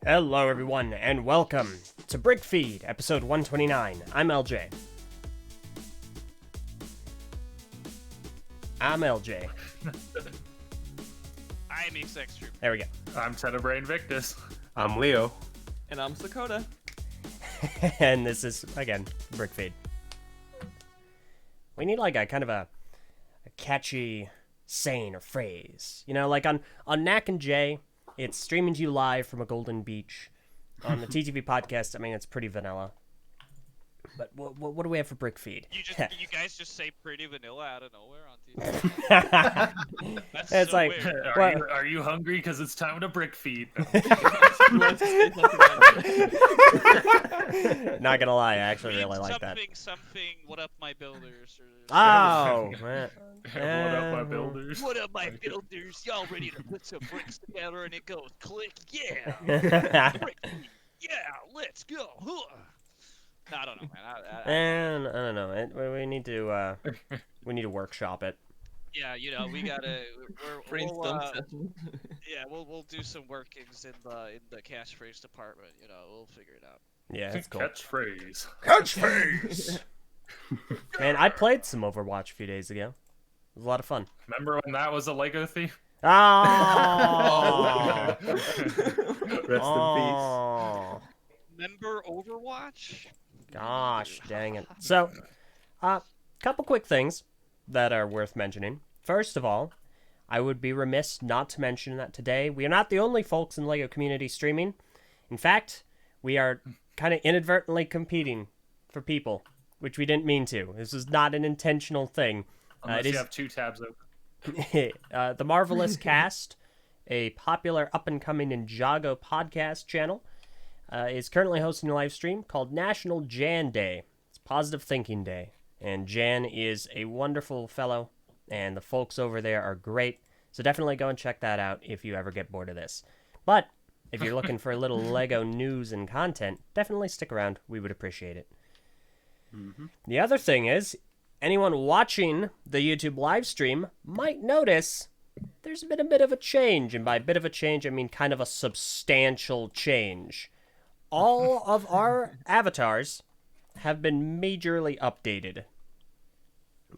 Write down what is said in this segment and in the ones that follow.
Hello, everyone, and welcome to BrickFeed, episode 129. I'm LJ. I'm X Troop. There we go. I'm Tenebrae Victus. I'm Leo. And I'm Sakota. And this is, again, BrickFeed. We need, like, a kind of a catchy saying or phrase. You know, like on Knack and Jay, it's streaming to you live from a golden beach. On the TTV podcast, I mean, it's pretty vanilla. But what do we have for BrickFeed? You guys just say pretty vanilla out of nowhere on TV. That's It's so like, weird. well, Are you hungry? Because it's time to BrickFeed. not gonna lie, I actually really like that. Something, what up my builders? Oh, man. What up, my builders? What up my builders? Y'all ready to put some bricks together and it goes click? Yeah. Brick, yeah, let's go. Huh. No, I don't know, man. And I don't know. We need to workshop it. Yeah, you know, we gotta. Brainstorm session. Yeah, we'll do some workings in the catchphrase department. You know, we'll figure it out. Yeah, it's cool. Catchphrase. Catchphrase. Man, I played some Overwatch a few days ago. It was a lot of fun. Remember when that was a Lego thief? Oh. Rest in Remember Overwatch? Gosh, dang it. So, couple quick things that are worth mentioning. First of all, I would be remiss not to mention that today we are not the only folks in the LEGO community streaming. In fact, we are kind of inadvertently competing for people, which we didn't mean to. This is not an intentional thing. Unless you have two tabs open. The Marvelous Cast, a popular up-and-coming Ninjago podcast channel, is currently hosting a live stream called National Jan Day. It's Positive Thinking Day. And Jan is a wonderful fellow, and the folks over there are great. So definitely go and check that out if you ever get bored of this. But if you're looking for a little LEGO news and content, definitely stick around. We would appreciate it. Mm-hmm. The other thing is, anyone watching the YouTube live stream might notice there's been a bit of a change. And by bit of a change, I mean kind of a substantial change. All of our avatars have been majorly updated.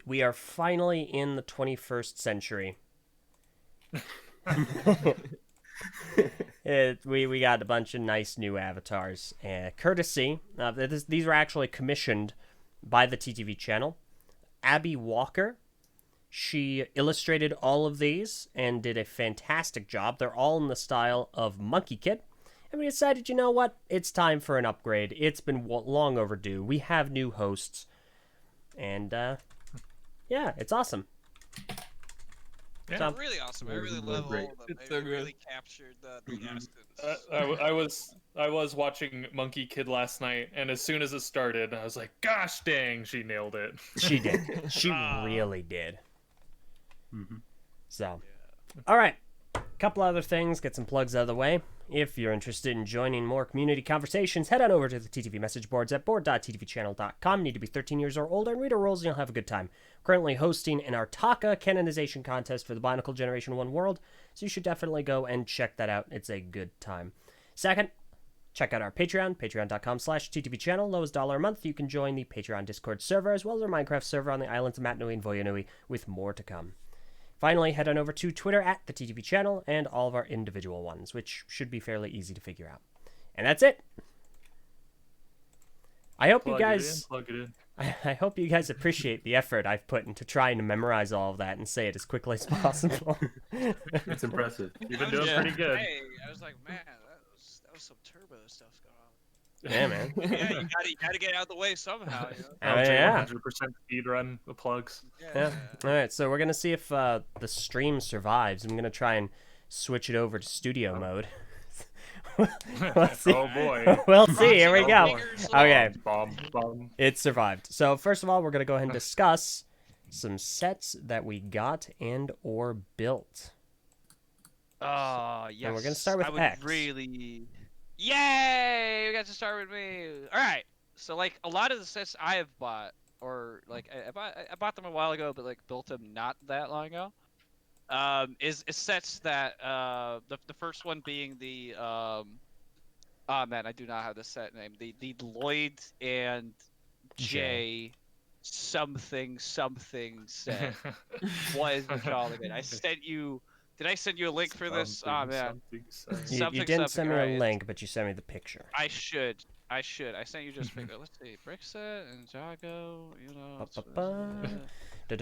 We are finally in the 21st century. We got a bunch of nice new avatars. Courtesy, these were actually commissioned by the TTV channel. Abby Walker, she illustrated all of these and did a fantastic job. They're all in the style of Monkey Kid. And we decided, you know what? It's time for an upgrade. It's been long overdue. We have new hosts. And, yeah, it's awesome. Yeah. So, Really awesome. I really love all of them. It's They so good. really captured the essence. I was watching Monkey Kid last night, and as soon as it started, I was like, "Gosh dang, she nailed it." she did. She really did. Mm-hmm. So, all right. Couple other things, get some plugs out of the way. If you're interested in joining more community conversations, head on over to the TTV message boards at board.ttvchannel.com. You need to be 13 years or older and read our rules and you'll have a good time. Currently hosting an Artaka canonization contest for the Bionicle Generation 1 world, so you should definitely go and check that out. It's a good time. Second, check out our Patreon, patreon.com/TTVchannel. Lowest $1 a month. You can join the Patreon Discord server as well as our Minecraft server on the islands of Matnui and Voyanui with more to come. Finally, head on over to Twitter at the TTV channel and all of our individual ones, which should be fairly easy to figure out. And that's it. I hope you guys Plug it in. I hope you guys appreciate the effort I've put into trying to memorize all of that and say it as quickly as possible. It's impressive. You've been doing pretty good. Hey, I was like, man, that was some turbo stuff going on. Yeah, man. Yeah, you gotta get out of the way somehow. You know? Yeah. 100% speed run the plugs. Yeah. All right, so we're going to see if the stream survives. I'm going to try and switch it over to studio mode. We'll see. Oh boy. We'll see. Here we go. Okay. Bomb. It survived. So first of all, we're going to go ahead and discuss some sets that we got and or built. Oh, yes. And we're going to start with I would X. really... Yay! We got to start with me. All right. So, like, a lot of the sets I have bought, or, like, I bought them a while ago, but, like, built them not that long ago. is sets that the first one being the Oh man, I do not have the set name. The Lloyd and J something set. What is it called again? I sent you. Did I send you a link for this? Oh man, You something didn't send me a alright. link, but you sent me the picture. I should. I should. I sent you just figure. Let's see. Brick set and Jago. You know. Ba-ba-ba. Yeah,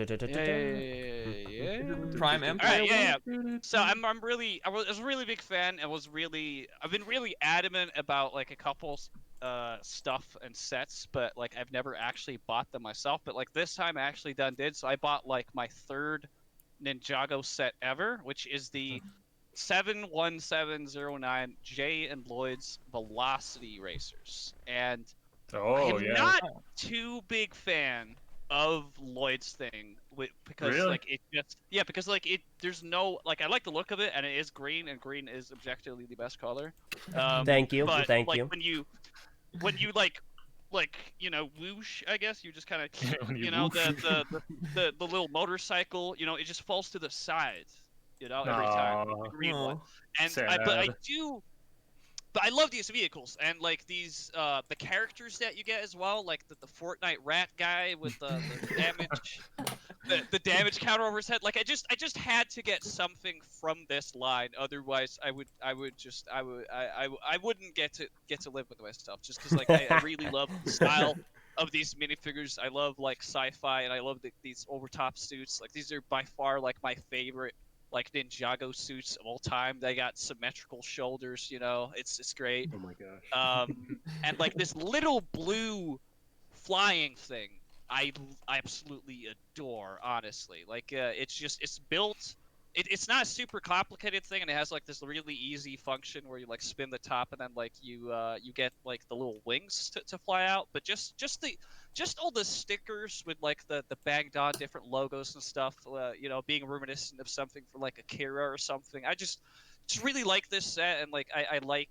yeah. Prime All Empire. right, yeah. So I was a really big fan. I've been really adamant about like a couple stuff and sets, but like I've never actually bought them myself. But like this time I actually did. So I bought like my third Ninjago set ever, which is the 71709 J and Lloyd's Velocity Racers. And I Oh am yeah. not too big fan of Lloyd's thing because Really? like because like there's no like I like the look of it and it is green and green is objectively the best color. Thank you. But Thank like you. when you like you know whoosh, I guess you just kind of When you know whoosh. the little motorcycle, you know, it just falls to the side, you know, every time. Aw. The green one. Oh. And but I love these vehicles and like these the characters that you get as well, like the Fortnite rat guy with the damage the damage counter over his head. Like I just had to get something from this line, otherwise I wouldn't get to live with myself just because like I really love the style of these minifigures. I love like sci-fi and I love these overtop suits. Like these are by far like my favorite like Ninjago suits of all time. They got symmetrical shoulders, you know. It's great. Oh my gosh. And like this little blue flying thing, I absolutely adore. Honestly, like it's built. It's not a super complicated thing, and it has like this really easy function where you like spin the top, and then like you get like the little wings to fly out. But just all the stickers with like the banged on different logos and stuff, you know, being reminiscent of something from like Akira or something. I just really like this set, and like I like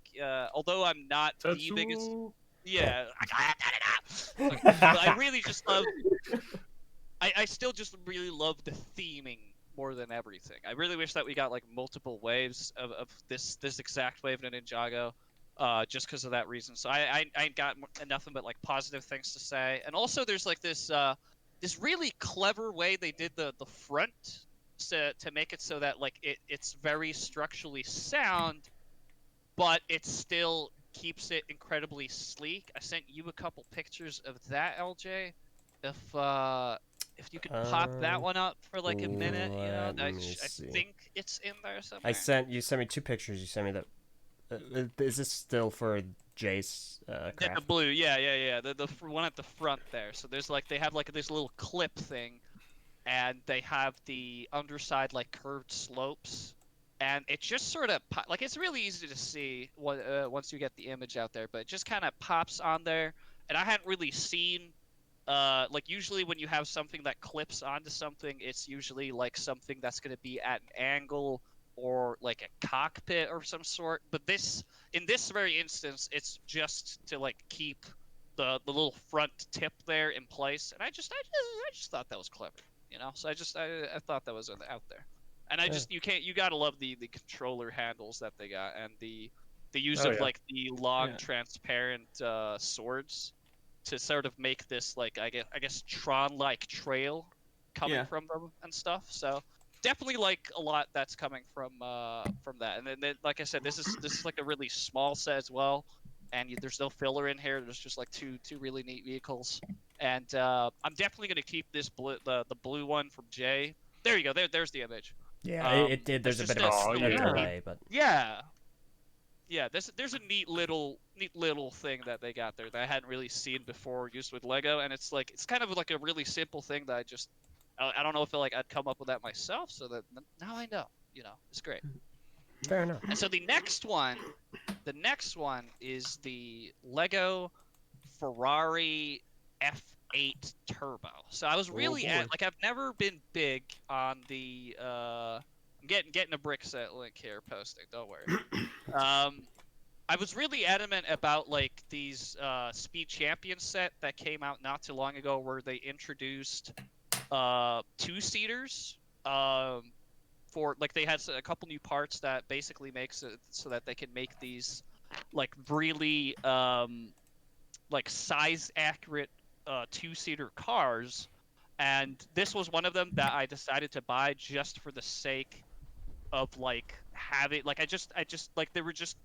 although I'm not the biggest. Tetsu. Yeah, but I really just love. I still just really love the theming more than everything. I really wish that we got like multiple waves of this exact wave in Ninjago, just because of that reason. So I ain't got nothing but like positive things to say. And also there's like this this really clever way they did the front to make it so that like it's very structurally sound, but it still keeps it incredibly sleek. I sent you a couple pictures of that, LJ. If you could pop that one up for like a minute, you know, Let I me see. think it's in there somewhere. You sent me two pictures. You sent me that. Is this still for Jace Yeah, the craft? blue, yeah. The one at the front there. So there's like they have like this little clip thing, and they have the underside like curved slopes, and it just sort of like it's really easy to see once you get the image out there, but it just kind of pops on there, and I hadn't really seen. Like usually when you have something that clips onto something, it's usually like something that's going to be at an angle or like a cockpit or some sort. But in this very instance, it's just to like keep the little front tip there in place. And I just thought that was clever, you know. So I thought that was out there. And you gotta love the controller handles that they got and the use Oh, of yeah. like the long Yeah. transparent swords to sort of make this like I guess Tron-like trail coming Yeah. from them and stuff. So definitely like a lot that's coming from that. And then like I said, this is like a really small set as well, and there's no filler in here. There's just like two really neat vehicles, and I'm definitely gonna keep this the blue one from Jay. There you go. There's the image. Yeah, it did. There's a It's bit just of Oh, a yeah. delay, but yeah. Yeah, there's a neat little thing that they got there that I hadn't really seen before used with Lego, and it's kind of like a really simple thing that I don't know if I'd come up with that myself, so that now I know, you know, it's great. fair enough. And so the next one is the Lego Ferrari F8 Turbo. So I was really boy. I've never been big on the I'm getting a brick set link here posting, don't worry. I was really adamant about like these Speed Champion set that came out not too long ago where they introduced two-seaters for like they had a couple new parts that basically makes it so that they can make these like really like size accurate two-seater cars, and this was one of them that I decided to buy just for the sake of like having like I just like they were just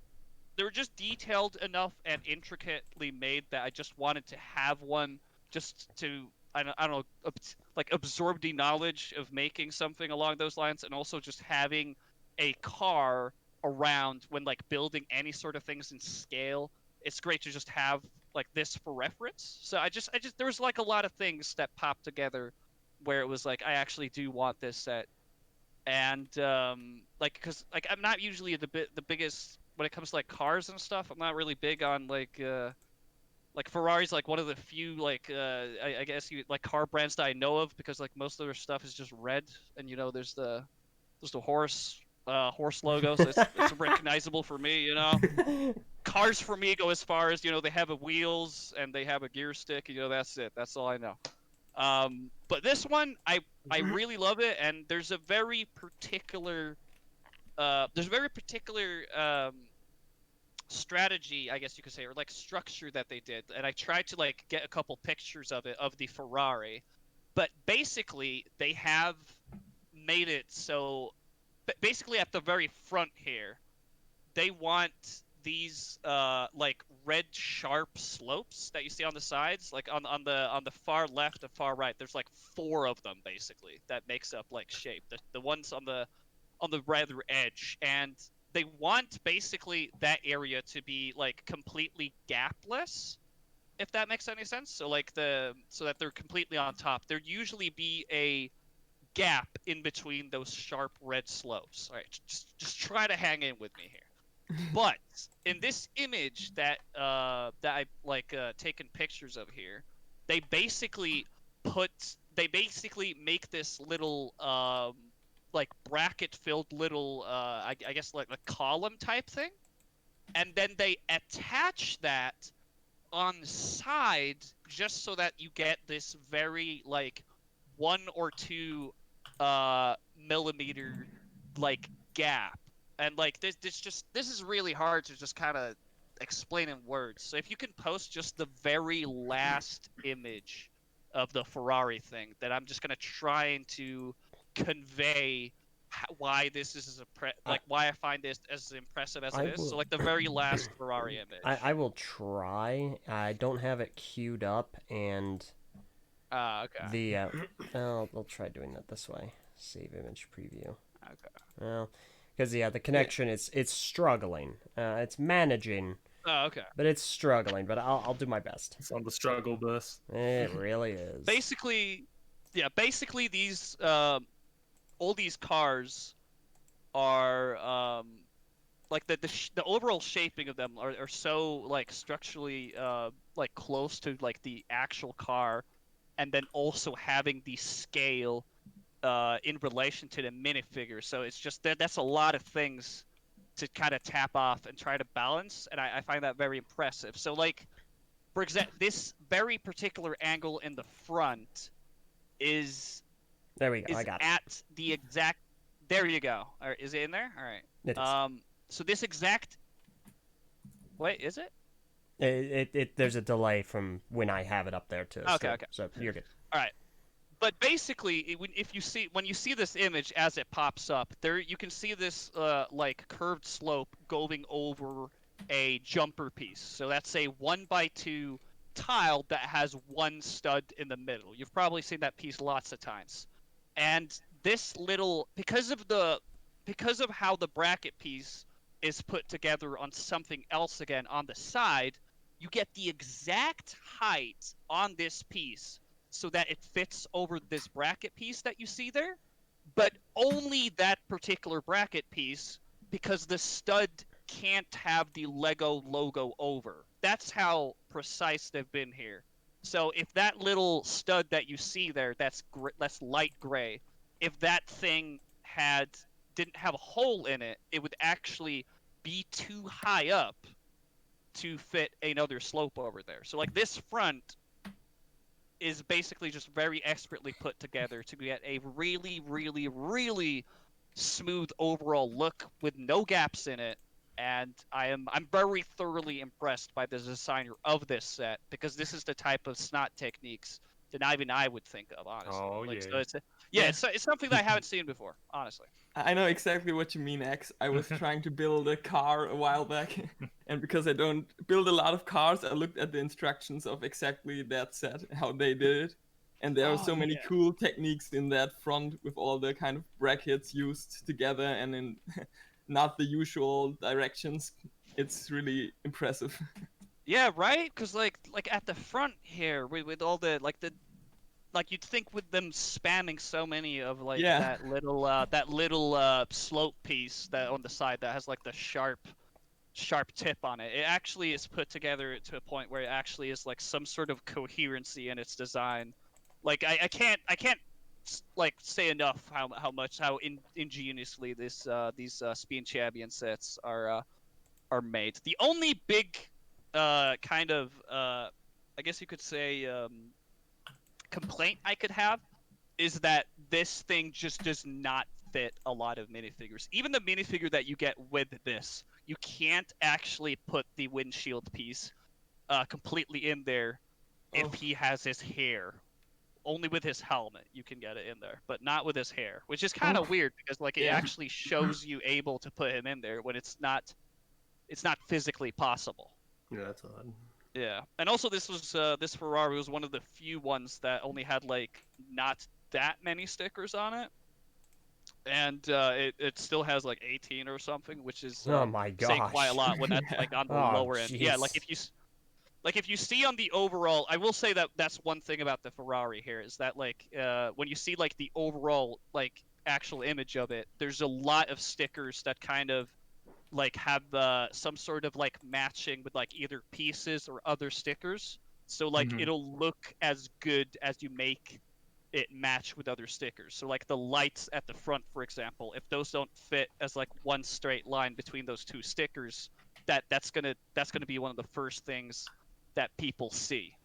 detailed enough and intricately made that I just wanted to have one just to I don't know like absorb the knowledge of making something along those lines, and also just having a car around when like building any sort of things in scale. It's great to just have like this for reference. So I just there was like a lot of things that popped together where it was like I actually do want this set. And like because like I'm not usually the biggest when it comes to like cars and stuff. I'm not really big on like Ferrari's like one of the few like I guess you like car brands that I know of, because like most of their stuff is just red, and there's the horse logo, so it's recognizable for me, Cars for me go as far as, they have a wheels and they have a gear stick, that's it. That's all I know. But this one, I really love it, and there's a very particular strategy, I guess you could say, or like structure that they did, and I tried to like get a couple pictures of it of the Ferrari, but basically they have made it so, basically at the very front here, they want these like red sharp slopes that you see on the sides, like on the far left and far right. There's like four of them basically that makes up like shape. The ones on the rather edge, and they want basically that area to be like completely gapless, if that makes any sense. So like so that they're completely on top. There usually be a gap in between those sharp red slopes. All right, just try to hang in with me here. But in this image that I like taken pictures of here, they basically make this little like bracket filled little I guess like a column type thing, and then they attach that on the side just so that you get this very like 1 or 2 millimeter like gap. And like this is really hard to just kind of explain in words. So if you can post just the very last image of the Ferrari thing, that I'm just gonna trying to convey why this is like why I find this as impressive as it is. So like the very last Ferrari image. I will try. I don't have it queued up, and Okay. I'll try doing that this way. Save image preview. Okay. Well, because the connection it's struggling. It's managing, Oh, okay. but it's struggling. But I'll do my best. It's on the struggle bus. It really is. Basically these all these cars are like the overall shaping of them are so like structurally like close to like the actual car, and then also having the scale in relation to the minifigure. So it's just that's a lot of things to kind of tap off and try to balance, and I find that very impressive. So like, for example, this very particular angle in the front is There we go. I got it. at the exact. There you go. All right, is it in there? All right. It is. So this exact. Wait, is it? There's a delay from when I have it up there too. Okay, okay. So you're good. All right. But basically, when you see this image as it pops up, there you can see this like curved slope going over a jumper piece. So that's a 1x2 tile that has one stud in the middle. You've probably seen that piece lots of times. And this little because of how the bracket piece is put together on something else again on the side, you get the exact height on this piece so that it fits over this bracket piece that you see there, but only that particular bracket piece, because the stud can't have the Lego logo over. That's how precise they've been here. So if that little stud that you see there, that's light gray, if that thing didn't have a hole in it, it would actually be too high up to fit another slope over there. So like this front is basically just very expertly put together to get a really, really, really smooth overall look with no gaps in it, and I'm very thoroughly impressed by the designer of this set, because this is the type of snot techniques that not even I would think of, honestly. Oh, like, yeah. so it's something that I haven't seen before, honestly. I know exactly what you mean, X. I was trying to build a car a while back, and because I don't build a lot of cars, I looked at the instructions of exactly that set, how they did it. And there are so many cool techniques in that front with all the kind of brackets used together and in not the usual directions. It's really impressive. Yeah, right? Because like at the front here with all the like you'd think with them spamming so many of like Yeah. that little slope piece that on the side that has like the sharp tip on it. It actually is put together to a point where it actually is like some sort of coherency in its design. Like I can't like say enough how ingeniously these Spin Champion sets are made. The only big kind of I guess you could say complaint I could have is that this thing just does not fit a lot of minifigures. Even the minifigure that you get with this, you can't actually put the windshield piece completely in there if he has his hair. Only with his helmet you can get it in there, but not with his hair, which is kind of weird because like it Yeah. actually shows you able to put him in there when it's not physically possible. Yeah, that's odd. Yeah, and also this Ferrari was one of the few ones that only had like not that many stickers on it, and it still has like 18 or something, which is Oh my saying quite a gosh. lot when that's like on the Oh, lower end. Yeah, like jeez. if you see on the overall, I will say that that's one thing about the Ferrari here is that like when you see like the overall like actual image of it, there's a lot of stickers that kind of like have some sort of like matching with like either pieces or other stickers. So like Mhm. it'll look as good as you make it match with other stickers. So like the lights at the front, for example, if those don't fit as like one straight line between those two stickers, that's gonna be one of the first things that people see.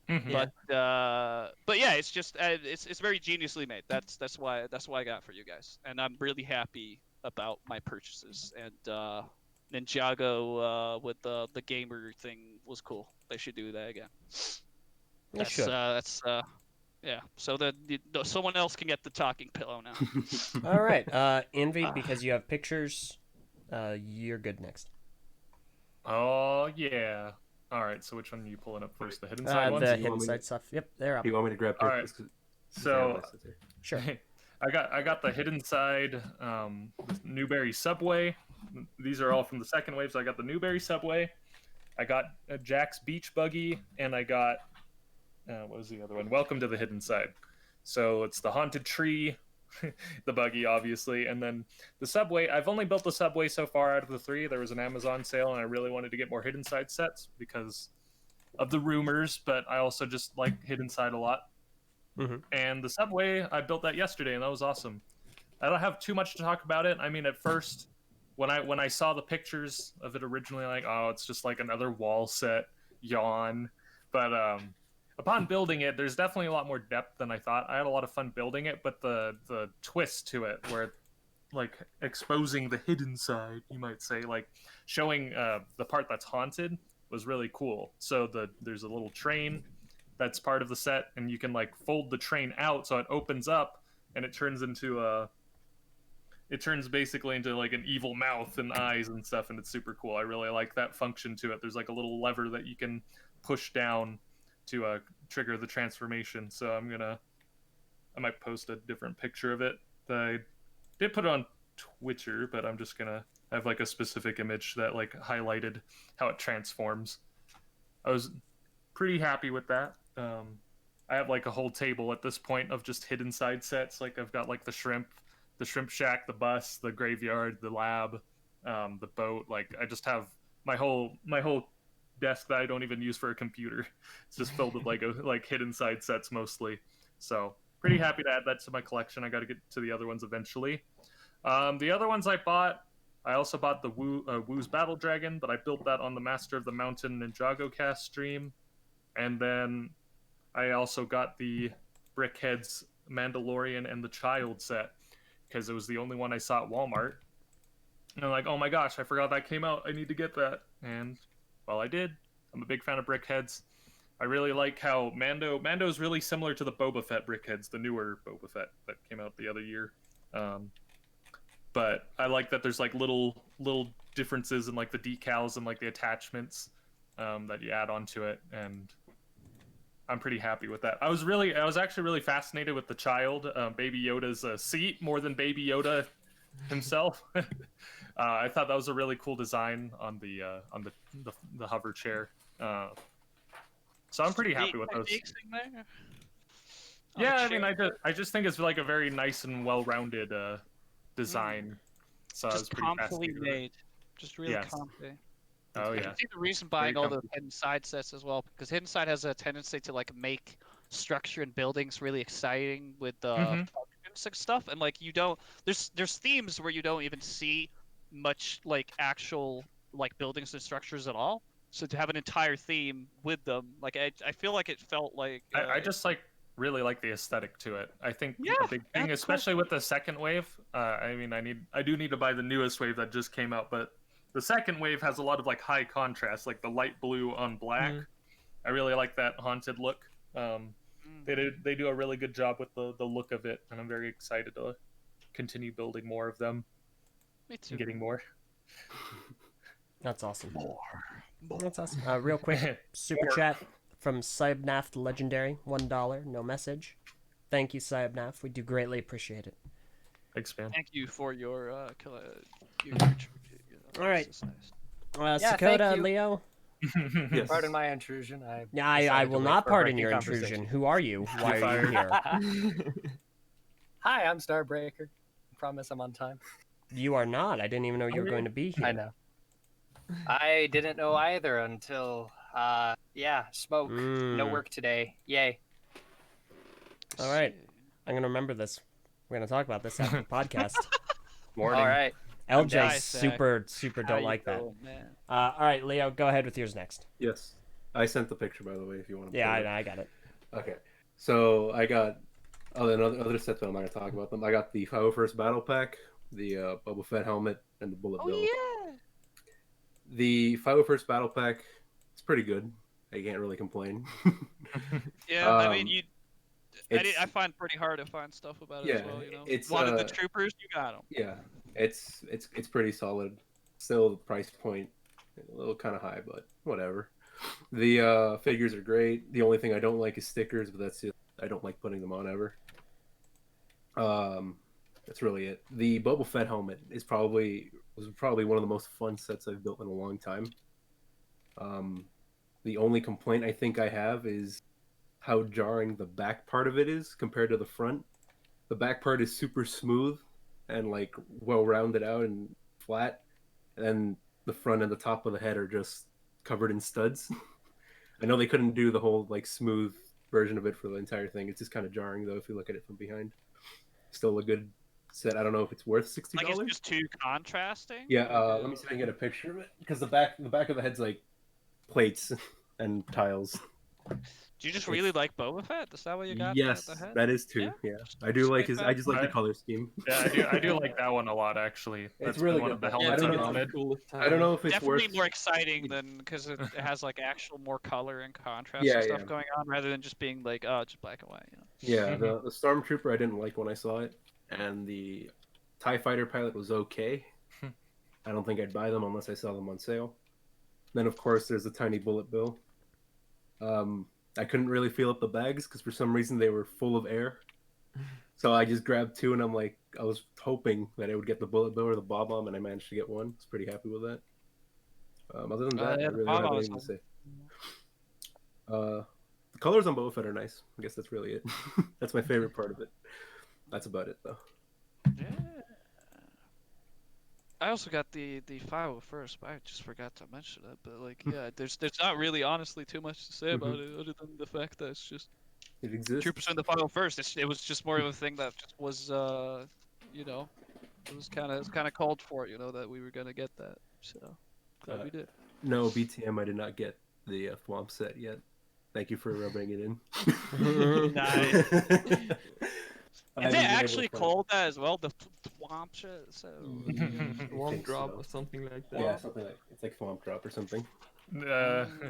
Mhm. Yeah. But yeah, it's just it's very geniusly made. That's why I got it for you guys, and I'm really happy about my purchases. And Ninjago with the gamer thing was cool. They should do that again. They should. Yeah. So someone else can get the talking pillow now. All right. Envy, because you have pictures, you're good next. Oh, yeah. All right, so which one are you pulling up first? The hidden side ones? The you hidden want me side to- stuff. Yep, they're up. Do you want me to grab All right. pictures? 'Cause I have So my sister. Sure. I got the hidden side Newberry Subway. These are all from the second wave. So I got the Newberry Subway. I got Jack's Beach Buggy, and I got what was the other one? Welcome to the Hidden Side. So it's the haunted tree, the buggy, obviously, and then the subway. I've only built the subway so far out of the three. There was an Amazon sale, and I really wanted to get more hidden side sets because of the rumors, but I also just like hidden side a lot. Mm-hmm. And the subway, I built that yesterday, and that was awesome. I don't have too much to talk about it. I mean, at first, when I saw the pictures of it originally, like, oh, it's just like another wall set, yawn. But upon building it, there's definitely a lot more depth than I thought. I had a lot of fun building it, but the twist to it, where like exposing the hidden side, you might say, like showing the part that's haunted, was really cool. So there's a little train that's part of the set, and you can like fold the train out so it opens up and it turns basically into like an evil mouth and eyes and stuff, and it's super cool. I really like that function to it. There's like a little lever that you can push down to trigger the transformation. So I might post a different picture of it. I did put it on Twitter, but I'm just gonna have like a specific image that like highlighted how it transforms. I was pretty happy with that. I have like a whole table at this point of just hidden side sets. Like I've got like the shrimp shack, the bus, the graveyard, the lab, the boat. Like I just have my whole desk that I don't even use for a computer. It's just filled with like hidden side sets mostly. So pretty happy to add that to my collection. I got to get to the other ones eventually. The other ones I bought, I also bought the Woo's Battle Dragon, but I built that on the Master of the Mountain Ninjago cast stream. And then I also got the Brickheads Mandalorian and the Child set because it was the only one I saw at Walmart. And I'm like, oh my gosh, I forgot that came out. I need to get that. And well, I did. I'm a big fan of brickheads. I really like how Mando's really similar to the Boba Fett brickheads, the newer Boba Fett that came out the other year. But I like that there's like little differences in like the decals and like the attachments that you add onto it, and I'm pretty happy with that. I was actually really fascinated with the child, Baby Yoda's seat more than Baby Yoda himself. I thought that was a really cool design on the hover chair. So I'm pretty happy with those. Yeah, I mean, I just think it's like a very nice and well-rounded design. So I was Just pretty comply fascinated with it. made. Just really Yes. comply. Oh I yeah. can see the reason buying Very all the hidden side sets as well, because hidden side has a tendency to like make structure and buildings really exciting with the functions and stuff, and like you don't. There's themes where you don't even see much like actual like buildings and structures at all. So to have an entire theme with them, like I feel like it felt like I just really like the aesthetic to it. I think Yeah, a big thing, that's cool. especially with the second wave. I mean, I do need to buy the newest wave that just came out, but the second wave has a lot of like high contrast, like the light blue on black. I really like that haunted look. They do a really good job with the look of it, and I'm very excited to continue building more of them. Me too. And getting more. That's awesome. That's awesome. Real quick, super chat from Saibnaft Legendary, $1, no message. Thank you, Saibnaft. We do greatly appreciate it. Thanks, man. Thank you for your All right. This is nice. Yeah, Sakota, thank you. Leo. Yes. Pardon my intrusion. Yeah, I decided to will wait not for a pardon breaking your conversation. intrusion. Who are you? Why are you here? Hi, I'm Starbreaker. Promise I'm on time. You are not. I didn't even know you were going to be here. I know. I didn't know either until, smoke. No work today. Yay. All right. I'm going to remember this. We're going to talk about this after the podcast. Morning. All right. LJ Nice, super How don't you like that. doing, man? All right, Leo, go ahead with yours next. Yes. I sent the picture, by the way, if you want to. Yeah, I got it. Okay. So I got other sets, but I'm not gonna talk about them. I got the 501st Battle Pack, the Boba Fett helmet, and the bullet bill. Yeah. The 501st Battle Pack, it's pretty good. I can't really complain. Yeah, I mean, I it's- find pretty hard to find stuff about it as well. You know, it's, one of the troopers, you got them. Yeah, it's pretty solid. Still, the price point a little kind of high, but whatever. The figures are great. The only thing I don't like is stickers, but that's it. I don't like putting them on ever. That's really it. The Boba Fett helmet was probably one of the most fun sets I've built in a long time. The only complaint I think I have is how jarring the back part of it is compared to the front. The back part is super smooth and like well rounded out and flat, and then the front and the top of the head are just covered in studs. I know they couldn't do the whole like smooth version of it for the entire thing. It's just kind of jarring though if you look at it from behind. Still a good set. I don't know if it's worth $60. Like it's just too contrasting. Yeah, let me see if I can get a picture of it because the back of the head's like plates and tiles. Do you just really like Boba Fett? Is that what you got? Yes, at the head? that is too. Yeah, I do like his. I just like the I- color scheme. Yeah, I do like that one a lot actually. That's really one good, of the but Yeah, helmets I I think don't it's wanted. the coolest I don't know if it's Definitely worth. more exciting than because it has like actual more color and contrast Yeah, and stuff yeah. going on rather than just being like just black and white. You know? Yeah, the Stormtrooper I didn't like when I saw it, and the TIE Fighter pilot was okay. I don't think I'd buy them unless I saw them on sale. Then of course there's the tiny bullet bill. I couldn't really feel up the bags because for some reason they were full of air. So I just grabbed two, and I'm like, I was hoping that I would get the bullet bill or the bob bomb, and I managed to get one. I was pretty happy with that. Other than that, yeah, I the really bob don't have bomb anything is to say. The colors on Boba Fett are nice. I guess that's really it. That's my favorite part of it. That's about it, though. Yeah. I also got the 501st, but I just forgot to mention it. But like, yeah, there's not really honestly too much to say about it other than the fact that it's just It exists. 2% the 501st. It was just more of a thing that just was, you know, it was kind of called for, you know, that we were gonna get that. So glad we did. No, BTM, I did not get the Thwomp set yet. Thank you for rubbing it in. Nice. I Is haven't it been able actually to find called that as well? The swamp shit. So I Swamp think drop so. or something like that. Yeah, something like it's like Swamp Drop or something. Hold on.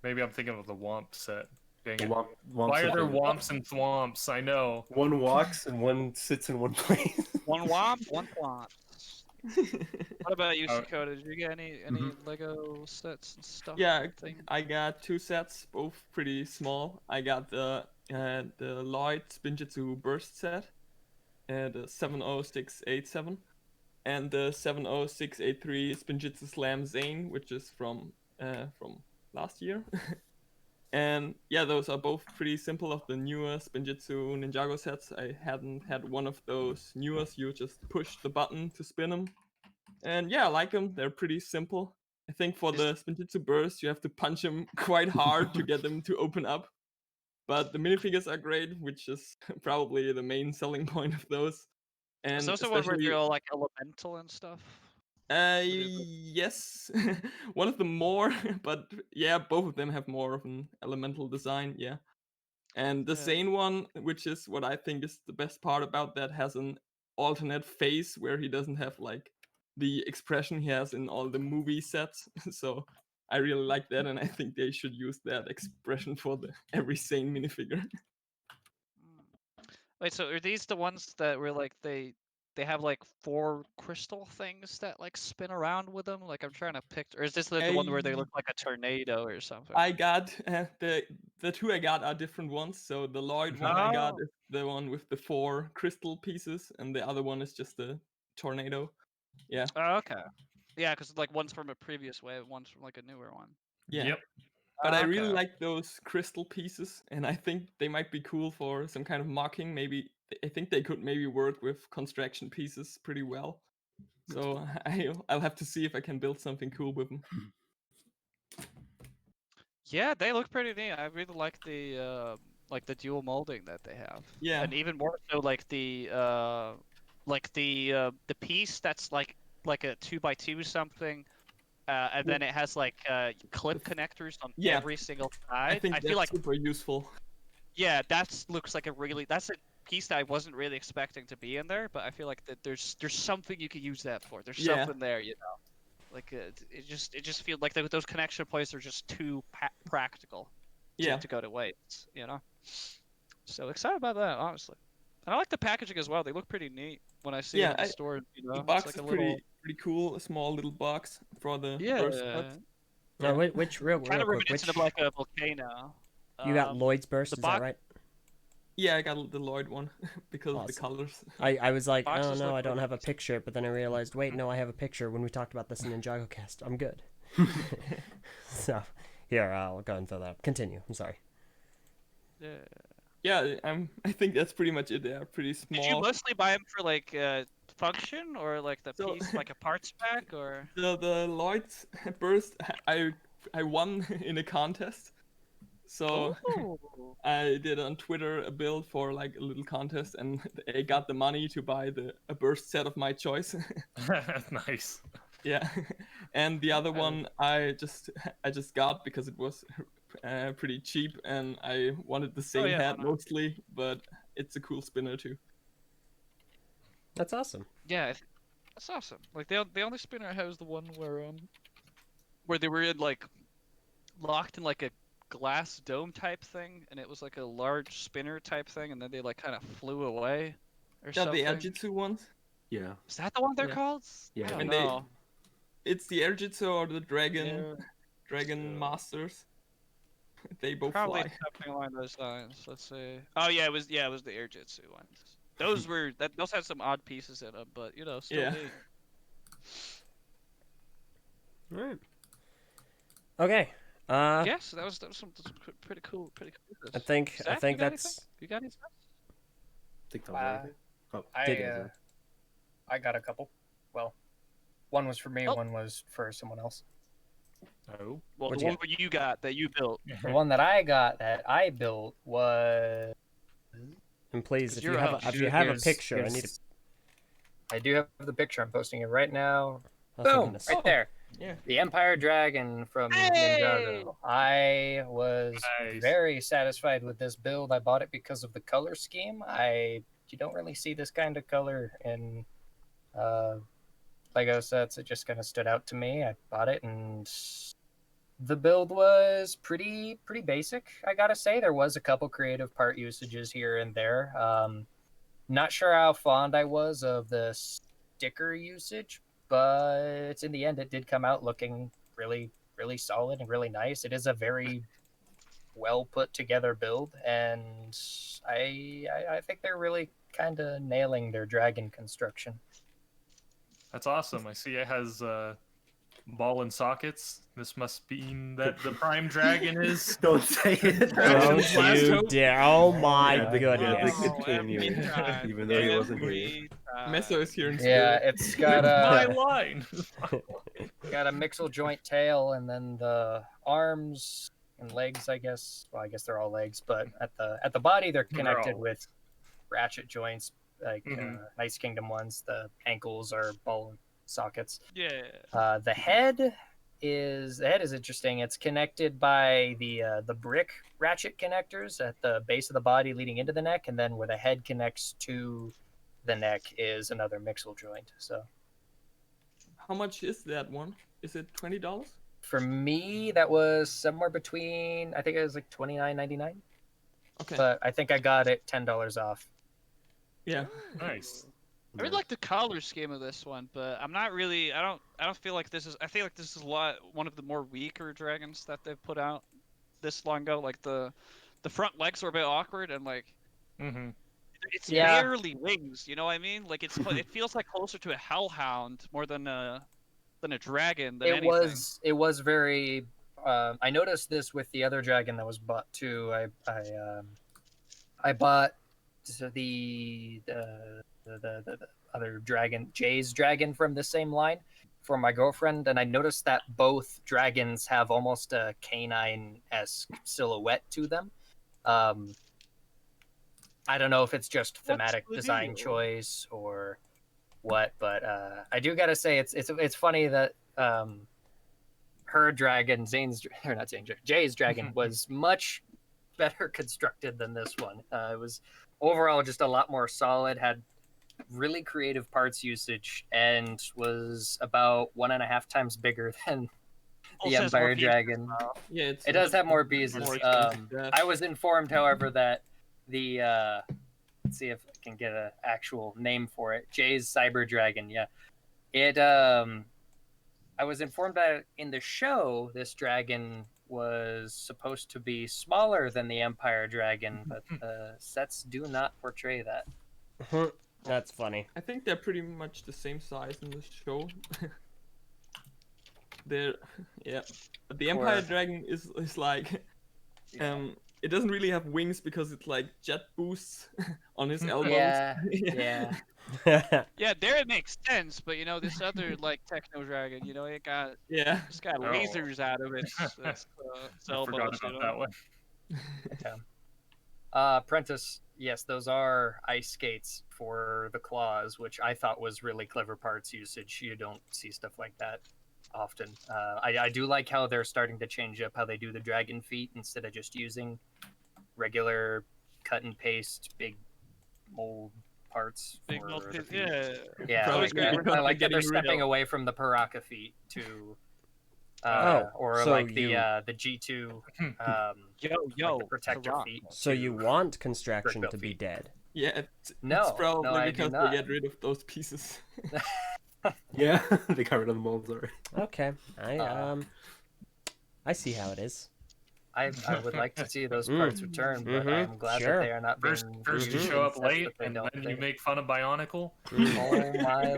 Maybe I'm thinking of the Womp set. Dang The it. Womp Why are there something. Womps and Thwomps? I know. One walks and one sits in one place. one womp, one thwomp. What about you, Oh. Dakota? Did you get any Lego sets and stuff? Yeah, Thing? I got 2 sets, both pretty small. I got the Lloyd Spinjitzu Burst set, the 70687, and the 70683 Spinjitzu Slam Zane, which is from last year. And yeah, those are both pretty simple of the newer Spinjitzu Ninjago sets. I hadn't had one of those newest. You just push the button to spin them. And yeah, I like them. They're pretty simple. I think for the Spinjitzu Burst, you have to punch them quite hard to get them to open up. But the minifigures are great, which is probably the main selling point of those. And Is those the ones where especially, they're all like elemental and stuff? yes, one of them more, but yeah, both of them have more of an elemental design, yeah. And the Yeah. Zane one, which is what I think is the best part about that, has an alternate face where he doesn't have like the expression he has in all the movie sets. So I really like that, and I think they should use that expression for every Zane minifigure. Wait, so are these the ones that were like they have like 4 crystal things that like spin around with them? Like I'm trying to picture, or is this the one where they look like a tornado or something? I got the 2 I got are different ones. So the Lloyd one I got is the one with the 4 crystal pieces, and the other one is just a tornado. Yeah. Oh, okay. Yeah, because like one's from a previous wave, one's from like a newer one. Yeah. Yep. But I really Okay. like those crystal pieces, and I think they might be cool for some kind of mocking. Maybe I think they could maybe work with construction pieces pretty well. So I'll have to see if I can build something cool with them. Yeah, they look pretty neat. I really like the dual molding that they have. Yeah. And even more so like the piece that's like a 2x2 something. And then it has like clip connectors on every single side. I think I that's feel like super useful. yeah, looks like that's a piece that I wasn't really expecting to be in there, but I feel like that there's something you could use that for. There's something there, you know. Like it just feels like those connection points are just too practical to go to waste, you know. So excited about that, honestly. And I like the packaging as well. They look pretty neat when I see them in the store. You know, the box it's like is pretty cool. A small little box for the burst cuts. Now, which real kind of quick, reminiscent of like a volcano. You got Lloyd's Burst, is that right? Yeah, I got the Lloyd one because of the colors. I was like, Boxes oh no, look I don't really have a picture, but then I realized, wait, no, I have a picture when we talked about this in Ninjago Cast. I'm good. So, here, I'll go and throw that up. Continue, I'm sorry. Yeah, I think that's pretty much it. They're pretty small. Did you mostly buy them for like function or like the piece, like a parts pack, or? The Lloyd's Burst, I won in a contest. So I did on Twitter a build for like a little contest, and I got the money to buy a burst set of my choice. Nice. Yeah, and the other one I just got because it was pretty cheap, and I wanted the same hat mostly, but it's a cool spinner too. That's awesome. Yeah, that's awesome. Like the only spinner I have is the one where they were in like locked in like a glass dome type thing, and it was like a large spinner type thing, and then they like kind of flew away or something. The Erjitsu ones? Yeah. Is that the one they're called? Yeah. I don't know. It's the Erjitsu or the Dragon Masters. They both probably fly. something along those lines. Let's see. Oh yeah, it was the Erjitsu ones. Those those had some odd pieces in them, but you know, still neat. All right. Okay. Yes, that was some pretty cool. I think Zach, that's. You got any stuff? I got a couple. Well, one was for me, one was for someone else. Oh. Well, the one you got that you built. The one that I got that I built was. And please, if you have a picture, I need to. I do have the picture. I'm posting it right now. Oh, boom! Right there. Yeah. The Empire Dragon from Ninjago. I was very satisfied with this build. I bought it because of the color scheme. I you don't really see this kind of color in Lego sets. It just kind of stood out to me. I bought it, and the build was pretty basic. I gotta say, there was a couple creative part usages here and there. Not sure how fond I was of the sticker usage, but in the end, it did come out looking really solid and really nice. It is a very well put together build, and I think they're really kind of nailing their dragon construction. That's awesome. I see it has ball and sockets. This must mean that the prime dragon is. Don't say it. Don't you dare! Oh my Yeah, goodness! the kid came every here, time, even though he wasn't here. every time. Meso is here in Yeah, spirit. it's got My a line. mixel joint tail, and then the arms and legs. I guess. Well, I guess they're all legs, but at the body they're They're connected all- with ratchet joints, like Mhm. Nice Kingdom ones. The ankles are ball sockets. Yeah. The head is interesting. It's connected by the brick ratchet connectors at the base of the body leading into the neck, and then where the head connects to the neck is another mixel joint. So How much is that one? Is it $20? for me, that was somewhere between, I think it was like $29.99, Okay. but I think I got it $10 off. Yeah. Nice. I really like the color scheme of this one, but I'm not really. I don't feel like this is. I feel like this is one of the more weaker dragons that they've put out this long ago. Like the front legs are a bit awkward, and like Mm-hmm. it's Yeah. barely wings. You know what I mean? Like it feels like closer to a hellhound more than a dragon than anything. It was very. I noticed this with the other dragon that was bought too. I bought the other dragon, Jay's dragon from the same line, for my girlfriend, and I noticed that both dragons have almost a canine-esque silhouette to them. I don't know if it's just thematic the design deal? choice or what, but I do gotta say it's funny that her dragon, Jay's dragon was much better constructed than this one. It was overall just a lot more solid, had really creative parts usage, and was about 1.5 times bigger than the Also has more Empire pieces. Dragon. Yeah, It does have more pieces. More expensive, yeah. I was informed, however, that the let's see if I can get an actual name for it. Jay's Cyber Dragon. Yeah, it. I was informed that in the show, this dragon was supposed to be smaller than the Empire Dragon, but sets do not portray that. That's funny. I think they're pretty much the same size in the show. They're yeah. But the Empire Dragon is like it doesn't really have wings because it's like jet boosts on his elbows. Yeah. Yeah, there it makes sense, but this other like techno dragon, it got Yeah. it's got Oh. lasers out of its I elbows. forgot about that one. Prentice, yes, those are ice skates for the claws, which I thought was really clever parts usage. You don't see stuff like that often. I do like how they're starting to change up how they do the dragon feet instead of just using regular cut and paste big mold parts. Big for old the pit- feet. yeah. Yeah, Probably like, because I they're like that they're getting rid stepping of- away from the Paraka feet to, Oh, or so like the you- the G2, Yo, like the protector Karak. feet. So you to- want construction Brick to be feet. dead? Yeah, No, it's probably no, I do because not. they get rid of those pieces. Yeah, they got rid of the molds already. Okay, I Uh, I see how it is. I would like to see those parts return, but I'm glad sure. that they are not First, being first you used show in up sets late, that they and don't then you fit. make fun of Bionicle. Oh my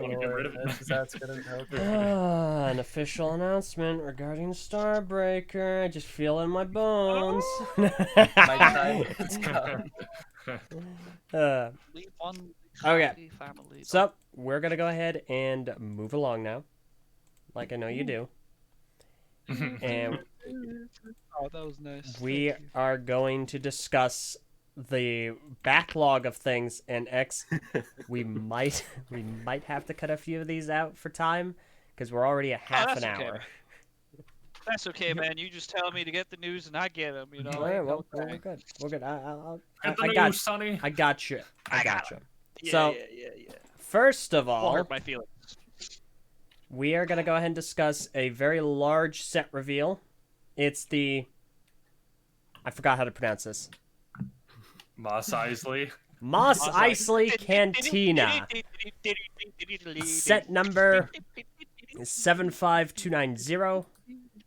wanna get rid of lord, it. that's gonna help. An official announcement regarding Starbreaker. I just feel it in my bones. My time has come. Leave on Okay. happy family. So we're gonna go ahead and move along now, like I know you do, and Oh, that was nice. we Thank you. are going to discuss the backlog of things. And X, we might have to cut a few of these out for time because we're already at half that's an okay. hour. That's okay, man. You just tell me to get the news and I get them. All right, well, we're good. We're good. I Get the got news, Sonny. I got you. I got you. So- yeah. First of Don't all, hurt my feelings. we are going to go ahead and discuss a very large set reveal. It's the... I forgot how to pronounce this. Mos Eisley. Mos Eisley Cantina. Set number is 75290.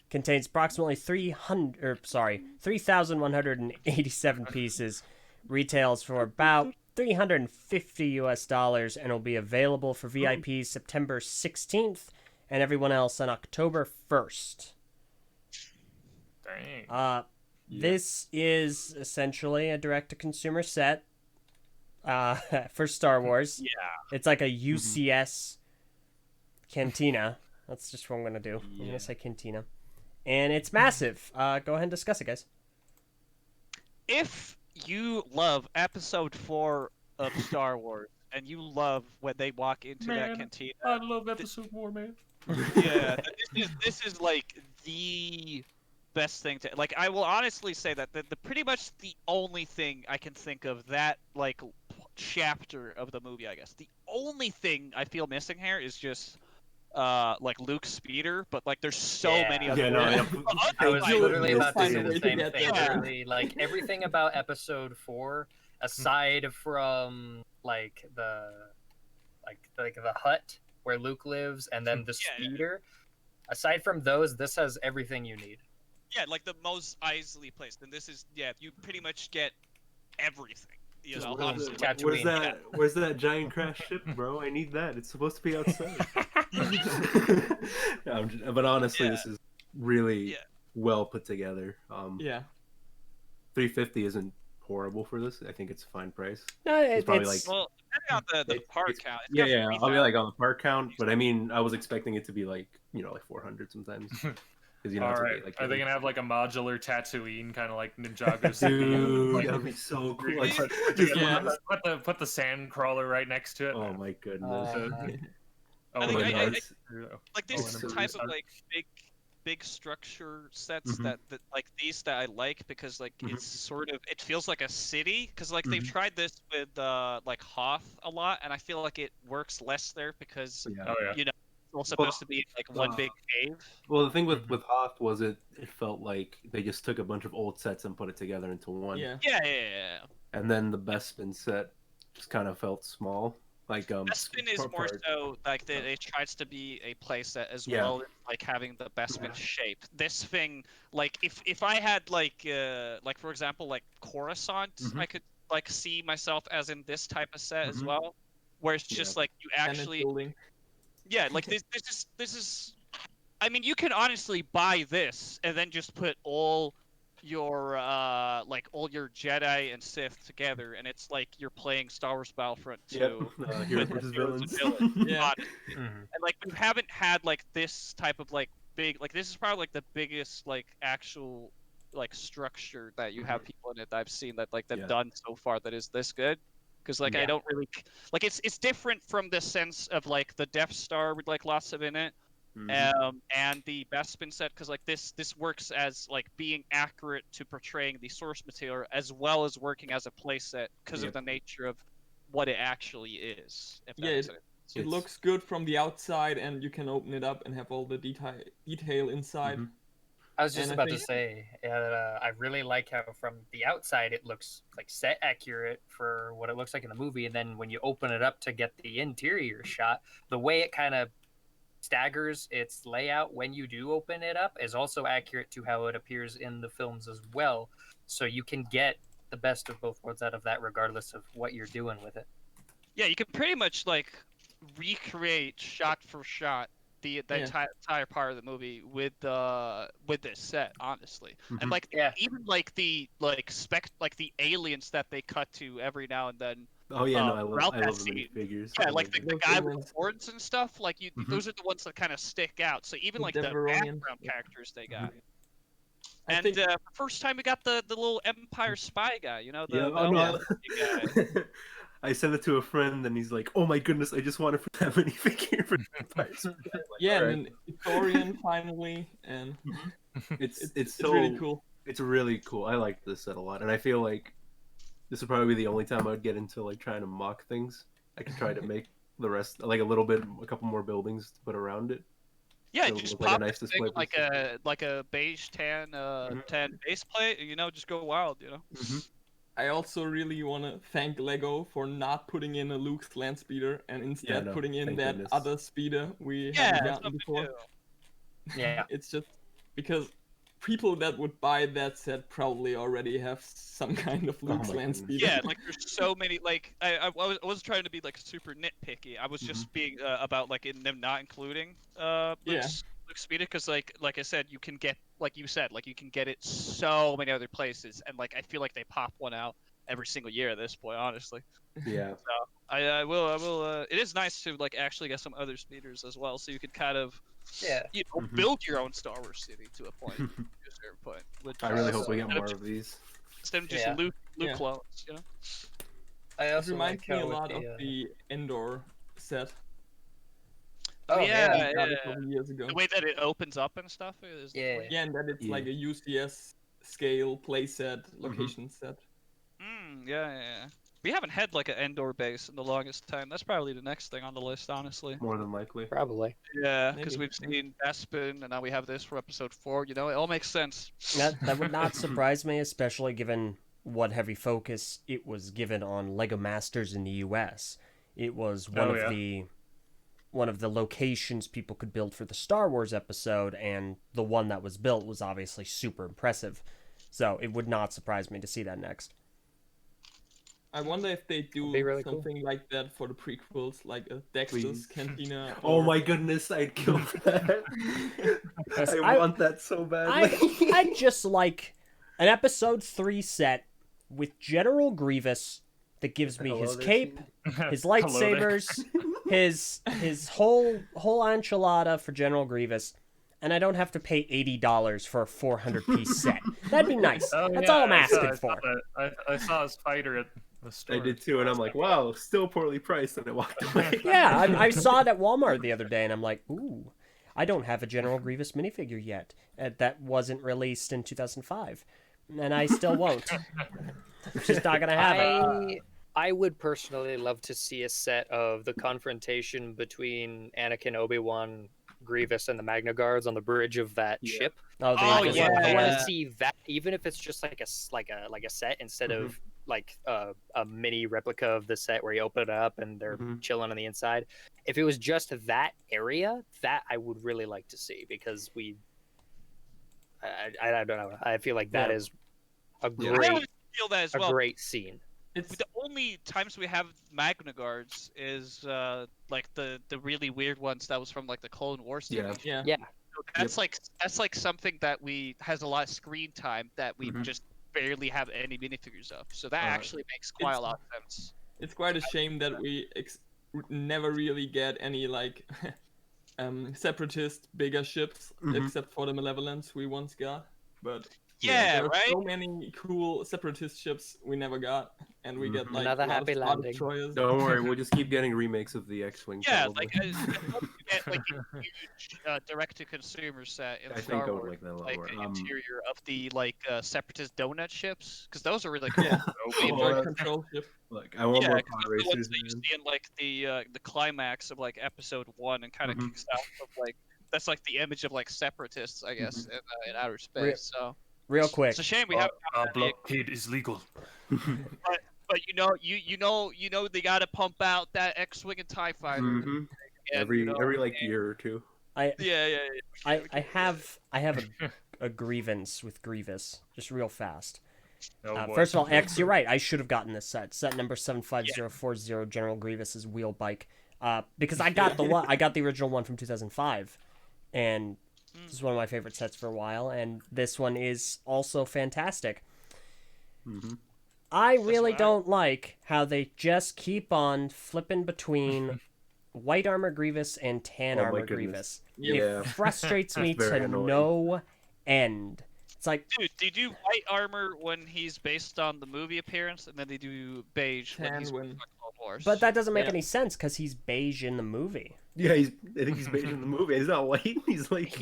Contains approximately 3,187 pieces. Retails for about $350 US, and will be available for VIPs September 16th and everyone else on October 1st. Dang. This is essentially a direct-to-consumer set for Star Wars. Yeah. It's like a UCS cantina. That's just what I'm going to do. I'm going Yeah. to say cantina. And it's massive. Go ahead and discuss it, guys. If you love Episode 4 of Star Wars, and you love when they walk into that Man, cantina, I love episode 4, man. yeah, this is like the best thing to like. I will honestly say that the pretty much the only thing I can think of that like chapter of the movie, I guess, the only thing I feel missing here is just like Luke's speeder, but like there's so Yeah. many other. Yeah, no, ones. yeah. I was You'll- literally you'll about to find say a the way to same get thing. there. Literally, like everything about Episode 4, aside from like the hut where Luke lives, and then the Yeah. speeder. Aside from those, this has everything you need. Yeah, like the Mos Eisley place. Then this is you pretty much get everything. You know, Where's honestly. Tatooine. Where's that? Where's that giant crash ship, bro? I need that. It's supposed to be outside. No, but honestly, Yeah. this is really Yeah. well put together. Yeah. $350 isn't horrible for this. I think it's a fine price. No, It's probably it's... Well, depending on the It's- part it's- count. It's Yeah, got yeah. I'll be 3,000. like on the part count, but I mean, I was expecting it to be like like 400 sometimes. Because All right. Are they gonna have like a modular Tatooine, kind of like Ninjago City? Dude, Like, that'd be so cool. put, Like, put, just- Yeah. put the sand crawler right next to it. Oh my goodness. Oh, I think my I- God. Like Oh, this and is the a type restart. of like big structure sets Mhm. that like these that I like because like Mhm. it's sort of it feels like a city because like they've Mhm. tried this with like Hoth a lot and I feel like it works less there because Yeah. Oh, yeah. you know it's all supposed to be like one big cave. Well, the thing Mhm. with Hoth was it felt like they just took a bunch of old sets and put it together into one. Yeah. Yeah. And then the Bespin set just kind of felt small. Like Bespin is more part- so like it tries to be a playset as Yeah. well as like having the Bespin shape. This thing, like if I had like for example like Coruscant, Mhm. I could like see myself as in this type of set as Mhm. well, where it's Yeah. just like you And it's actually building. like this is. I mean, you can honestly buy this and then just put all your all your Jedi and Sith together, and it's like you're playing Star Wars Battlefront 2. Yep. Heroes versus Heroes and villains. Yeah. honestly. And like we haven't had like this type of like big like this is probably like the biggest like actual like structure that you have people in it that I've seen that like they've Yeah. done so far that is this good. Because like I Yeah. don't really like it's different from the sense of like the Death Star with like lots of in it. Mhm. And the Bespin set because like this works as like being accurate to portraying the source material as well as working as a playset because Yep. of the nature of what it actually is. If that Yeah, makes sense. It It's- looks good from the outside, and you can open it up and have all the detail inside. Mhm. I was just And I about to think- say, I really like how from the outside it looks like set accurate for what it looks like in the movie, and then when you open it up to get the interior shot, the way it kind of staggers its layout when you do open it up is also accurate to how it appears in the films as well. So you can get the best of both worlds out of that, regardless of what you're doing with it. Yeah, you can pretty much like recreate shot for shot the Yeah. entire part of the movie with this set, honestly. Mhm. And like Yeah. even like the the aliens that they cut to every now and then. Oh yeah, no, throughout I that love the scene. minifigures. Yeah, I like love the, them. the Those guy good with ones. the horns and stuff. Like Mhm. those are the ones that kind of stick out. So even The like the Devaronians. background characters they got. I And think the first time we got the little Empire spy guy, you know, the, Yeah, the oh, no, Elven guy. I sent it to a friend, and he's like, "Oh my goodness, I just wanted that minifigure for Empires." yeah, alright. and then Ithorian finally, and It's so it's really cool. It's really cool. I like this set a lot, and I feel like this would probably be the only time I would get into like trying to mock things. I could try to make the rest like a couple more buildings to put around it. Yeah, It'll you just look like a pop nice this thing display piece. like a beige tan tan base plate, and just go wild, I also really want to thank Lego for not putting in a Luke's land speeder and instead no, putting in thank that goodness. other speeder we Yeah, haven't that's gotten what before. we do. Yeah. It's just because people that would buy that set probably already have some kind of Luke's my land goodness. speeder. Yeah, like there's so many. Like I wasn't trying to be like super nitpicky. I was just being about like in them not including Luke's speeder, because like I said, you can get, like you said, like you can get it so many other places, and like I feel like they pop one out every single year at this point, honestly. Yeah. So I will. It is nice to like actually get some other speeders as well, so you could kind of Yeah. build your own Star Wars city to a point, to a certain point. Which I really is- hope we get instead more of of these. instead of just Yeah. Luke Yeah. clones, I It also reminds like me how a with lot of the Endor set. Oh, yeah, We got a couple years ago. The way that it opens up and stuff is Yeah. Yeah, and that it's Yeah. like a UCS scale playset, location set. yeah. We haven't had like an Endor base in the longest time. That's probably the next thing on the list, honestly. More than likely. Probably. Yeah, because Maybe. we've seen Bespin, and now we have this for episode 4. It all makes sense. That would not surprise me, especially given what heavy focus it was given on Lego Masters in the US. It was one of the locations people could build for the Star Wars episode, and the one that was built was obviously super impressive. So it would not surprise me to see that next. I wonder if they do be really cool. something like that for the prequels, like a Dexter's Please. Cantina. Oh or- my goodness, I'd kill for that. Yes, I want that so badly. I'd just like an episode 3 set with General Grievous that gives me Hello his there, cape, Steve. his Hello there. lightsabers, his whole enchilada for General Grievous, and I don't have to pay $80 for a 400-piece set. That'd be nice. Oh, That's yeah, all I'm I saw- asking I saw for. that. I saw his fighter at the store. I did too, and I'm like, wow, still poorly priced, and I walked away. Yeah, I saw it at Walmart the other day, and I'm like, ooh, I don't have a General Grievous minifigure yet. That wasn't released in 2005, and I still won't. Just not gonna have it. I would personally love to see a set of the confrontation between Anakin, Obi-Wan, Grievous, and the Magna Guards on the bridge of that Yeah. ship. Oh, Oh, the yeah. I want Yeah. to see that, even if it's just like a set instead of like a mini replica of the set where you open it up and they're chilling on the inside. If it was just that area, that I would really like to see, because I don't know. I feel like that Yeah. is a I great always feel that as a well. great scene. It's The only times we have Magna Guards is like the really weird ones that was from like the Clone Wars TV. Yeah. yeah. So that's like something that has a lot of screen time that we just barely have any minifigures of. So that actually makes quite a lot of sense. It's quite a shame that we never really get any like separatist bigger ships, except for the Malevolence we once got. But Yeah, there are right? so many cool separatist ships we never got, and we get like Another a lot happy of Star landing. Destroyers. Don't worry, we'll just keep getting remakes of the X-Wing. Yeah, probably. like I hope you get like a huge direct-to-consumer set in I think Star I would Wars, like that a lot like more. an interior of the like separatist donut ships, because those are really cool. Yeah. Way Oh, more- Droid control ship. Like, I want yeah, more 'cause pod those are the ones racers. that you man. see in like the climax of like episode 1 and kind of kicks out of like that's like the image of like separatists, I guess, in outer space. So Real quick, it's a shame we haven't. gotten any- blockade is legal. But you know they gotta pump out that X-wing and Tie Fighter. Mhm. and, Every you know, like year or two. yeah. I have a grievance with Grievous, just real fast. Oh, boy. First of all, X, you're right. I should have gotten this set. Set number 75040, General Grievous's wheel bike. Because I got I got the original one from 2005, and this is one of my favorite sets for a while. And this one is also fantastic. I really don't like how they just keep on flipping between white armor Grievous and tan Oh my armor goodness. Grievous. Yeah. It frustrates me That's very to annoying. no end. It's like, Dude, they do white armor when he's based on the movie appearance, and then they do beige when Tan he's when- from Clone Wars. but that doesn't make Yeah. any sense because he's beige in the movie. Yeah, I think he's beige in the movie. He's not white. He's like,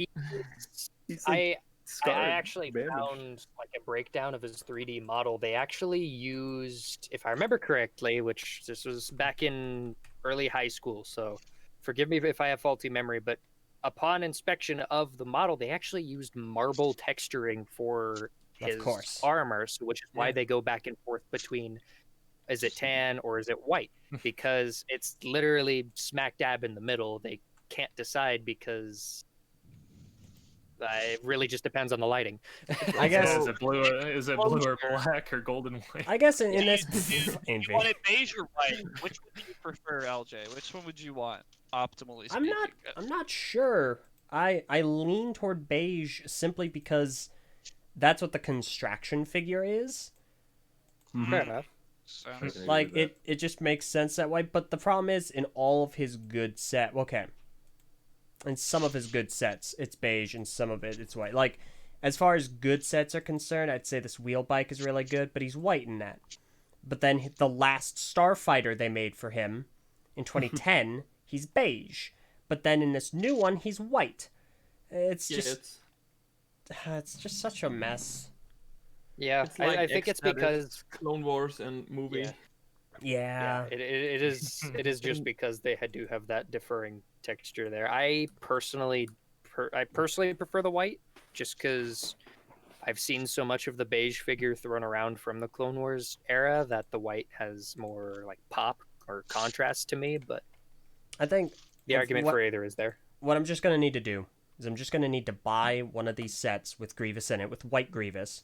he's like I actually damage. found like a breakdown of his 3D model. They actually used, if I remember correctly, which this was back in early high school, so forgive me if I have faulty memory, but upon inspection of the model, they actually used marble texturing for his armor, so which is why they go back and forth between is it tan or is it white? Because it's literally smack dab in the middle. They can't decide because it really just depends on the lighting. I guess Is it blue or black or golden white? I guess in this You want it beige or white? Which one do you prefer, LJ? Which one would you want, optimally speaking? I'm not sure. I lean toward beige simply because that's what the construction figure is. Fair enough. Like it just makes sense that way. But the problem is in all of his good set. Okay. In some of his good sets, it's beige, and some of it's white. Like, as far as good sets are concerned, I'd say this wheel bike is really good, but he's white in that. But then the last Starfighter they made for him in 2010, he's beige. But then in this new one, he's white. It's just such a mess. Yeah, like I think it's because Clone Wars and movie. Yeah. It is just because they do have that differing texture there. I personally prefer the white, just because I've seen so much of the beige figure thrown around from the Clone Wars era that the white has more like pop or contrast to me. But I think the argument for either is there. What I'm just gonna need to do is I'm just gonna need to buy one of these sets with Grievous in it, with white Grievous.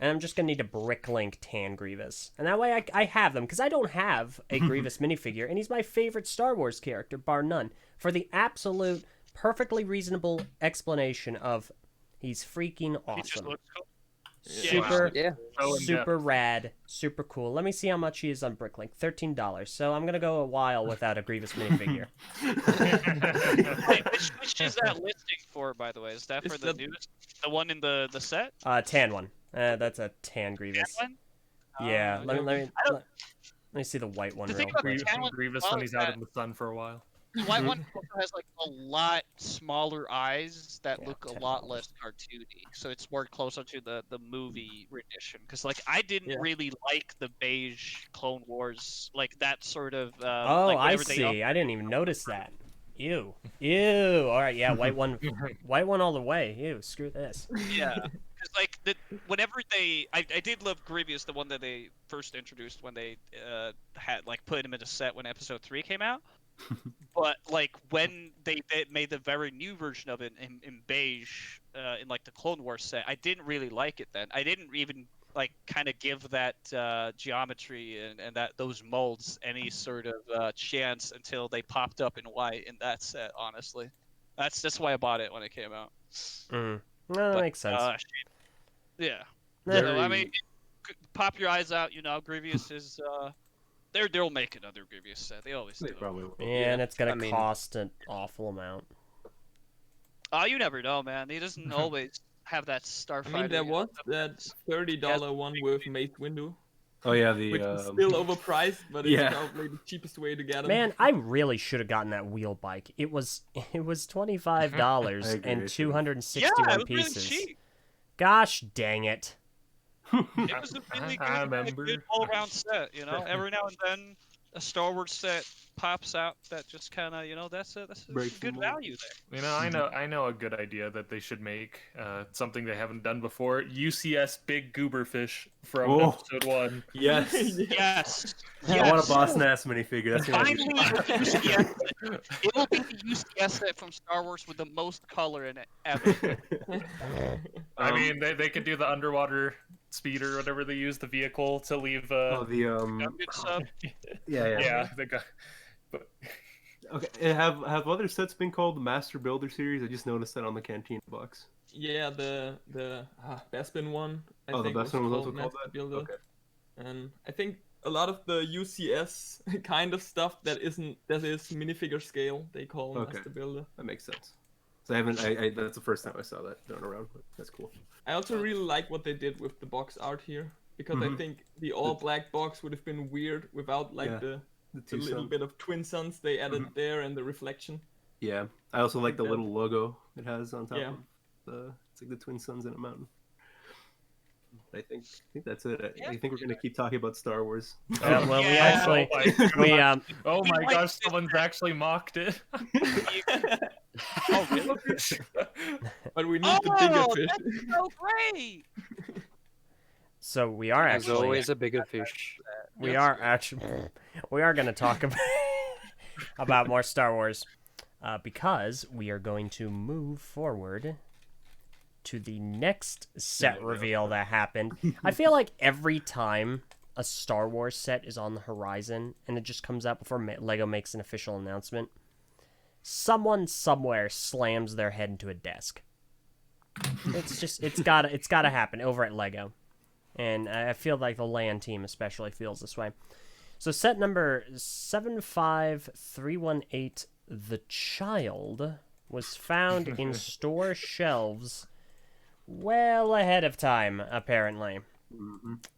And I'm just going to need a Bricklink tan Grievous. And that way I have them, because I don't have a Grievous minifigure, and he's my favorite Star Wars character, bar none, for the absolute, perfectly reasonable explanation of he's freaking awesome. Super rad, super cool. Let me see how much he is on Bricklink. $13. So I'm going to go a while without a Grievous minifigure. Wait, which is that listing for, by the way? Is that for the newest? The one in the set? Tan one. That's a tan Grievous. Tan one? Yeah, let me see the white one real quick. Grievous when he's out in the sun for a while. The white one also has like a lot smaller eyes that look a lot less cartoony, so it's more closer to the movie rendition. Because like I didn't really like the beige Clone Wars, like that sort of. I see. I didn't even notice that. Ew. All right, yeah, white one all the way. Ew, screw this. Yeah. Because like whenever I did love Grievous, the one that they first introduced when they had like put him in a set when Episode 3 came out. But like when they made the very new version of it in beige in like the Clone Wars set, I didn't really like it then. I didn't even like kind of give that geometry and those molds any sort of chance until they popped up in white in that set. Honestly, that's why I bought it when it came out. No, that makes sense. Yeah. So, I mean, pop your eyes out. You know, Grievous is. They'll make another Grievous set. They always do. They probably will. Yeah, and it's gonna cost an awful amount. Oh, you never know, man. He doesn't always have that Starfighter. I mean, there was that $30 one with Mace Windu. Oh yeah, which is still overpriced, but it's probably the cheapest way to get them. Man, I really should have gotten that wheel bike. It was $25 and 261 pieces. Really cheap. Gosh dang it! It was a really good all-around set. You know, every now and then a Star Wars set pops out that just kind of, you know, that's a good value there. You know, I know a good idea that they should make, something they haven't done before. UCS Big Gooberfish from Episode 1. Yes. Yes. I want a Boss Nass minifigure. That's finally UCS. It will be the UCS set from Star Wars with the most color in it ever. I mean, they could do the underwater speeder, whatever they use, the vehicle to leave. Yeah. The guy. But okay, have other sets been called the Master Builder series? I just noticed that on the Cantina box. Yeah, the Bespin one. I think the Bespin was also called Master that. Builder. Okay. And I think a lot of the UCS kind of stuff that is minifigure scale, they call Master Builder. That makes sense. So that's the first time I saw that thrown around. But that's cool. I also really like what they did with the box art here, because I think the all black box would have been weird without like the little bit of twin suns they added there and the reflection. Yeah, I also like the little logo it has on top it's like the twin suns in a mountain. I think that's it. I think we're gonna keep talking about Star Wars. Well, we Yeah. actually Oh my like gosh, this someone's actually mocked it. Oh, really? But we need the bigger Oh, fish. that's so great! so we are There's actually always a bigger fish. we That's are good. actually we are going to talk about more Star Wars because we are going to move forward to the next set reveal that happened. I feel like every time a Star Wars set is on the horizon and it just comes out before Lego makes an official announcement, someone somewhere slams their head into a desk. It's gotta happen over at Lego. And I feel like the LAN team especially feels this way. So set number 75318, The Child, was found in store shelves well ahead of time, apparently.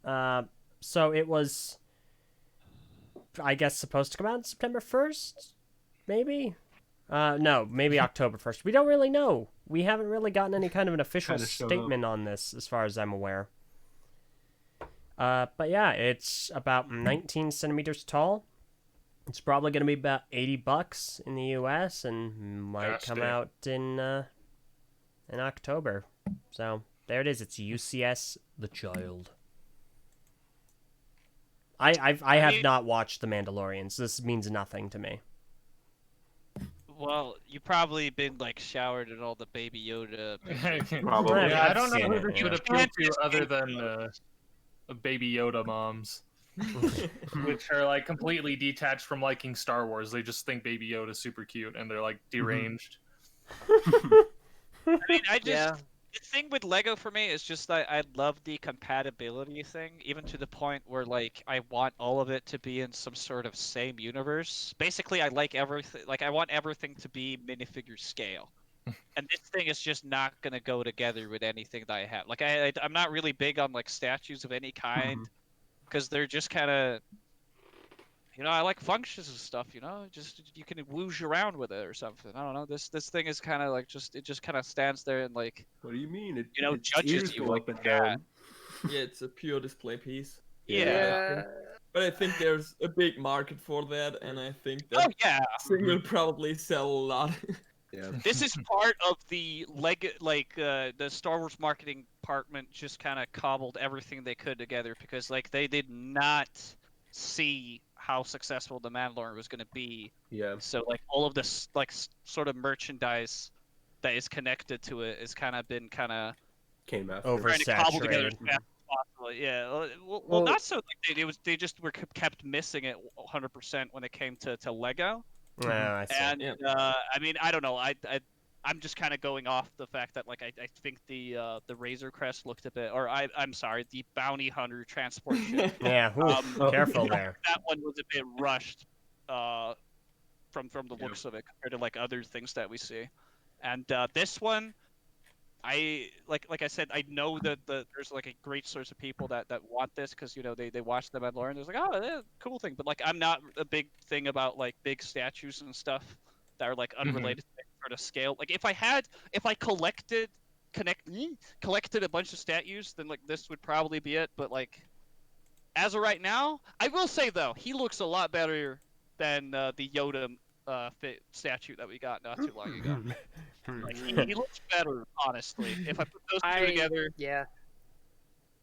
So it was, I guess, supposed to come out on September 1st? Maybe? No, maybe October 1st. We don't really know. We haven't really gotten any kind of an official Kinda showed statement on this, as far as I'm aware. But yeah, it's about 19 centimeters tall. It's probably going to be about $80 in the US and might Gosh, come damn. out in October. So there it is. It's UCS The Child. I have not watched The Mandalorian, so this means nothing to me. Well, you probably been like showered in all the Baby Yoda. Probably. Yeah, I've I don't know seen who it, this yeah. would appeal to other than Baby Yoda moms, which are like completely detached from liking Star Wars. They just think Baby Yoda's super cute and they're like deranged. I mean, Yeah. the thing with Lego for me is just that I love the compatibility thing, even to the point where like I want all of it to be in some sort of same universe. Basically, I like everything. Like I want everything to be minifigure scale, and this thing is just not gonna go together with anything that I have. Like I'm not really big on like statues of any kind because they're just kind of. I like functions and stuff, just you can whoosh around with it or something. I don't know. This thing is kind of like it just kind of stands there and like, What do you mean? Its judges ears you go like up and a cat. down. Yeah, it's a pure display piece. Yeah. But I think there's a big market for that, and I think Oh that yeah. thing will probably sell a lot. Yeah. This is part of the the Star Wars marketing department just kind of cobbled everything they could together because like they did not see how successful the Mandalorian was going to be. Yeah. So like all of this like sort of merchandise that is connected to it has kind of been Came after. trying to cobble together as Oversaturated. fast as possible. Yeah. Well, Well- not so. Like, they just were kept missing it 100% when it came to Lego. Oh, I see. And Yeah. I mean, I don't know. I'm just kind of going off the fact that like I think the Razor Crest looked a bit, or I'm sorry, the Bounty Hunter transport ship. Yeah, ooh, careful there. That one was a bit rushed, from the looks of it compared to like other things that we see. And this one, I like I said, I know that there's like a great source of people that want this because they watch the Mandalorian. There's like, oh, yeah, cool thing, but like I'm not a big thing about like big statues and stuff that are like unrelated to sort of scale. Like if I collected a bunch of statues, then like this would probably be it. But like as of right now, I will say though, he looks a lot better than the Yoda statue that we got not too long ago. Like, he looks better, honestly. If I put those two together, Yeah,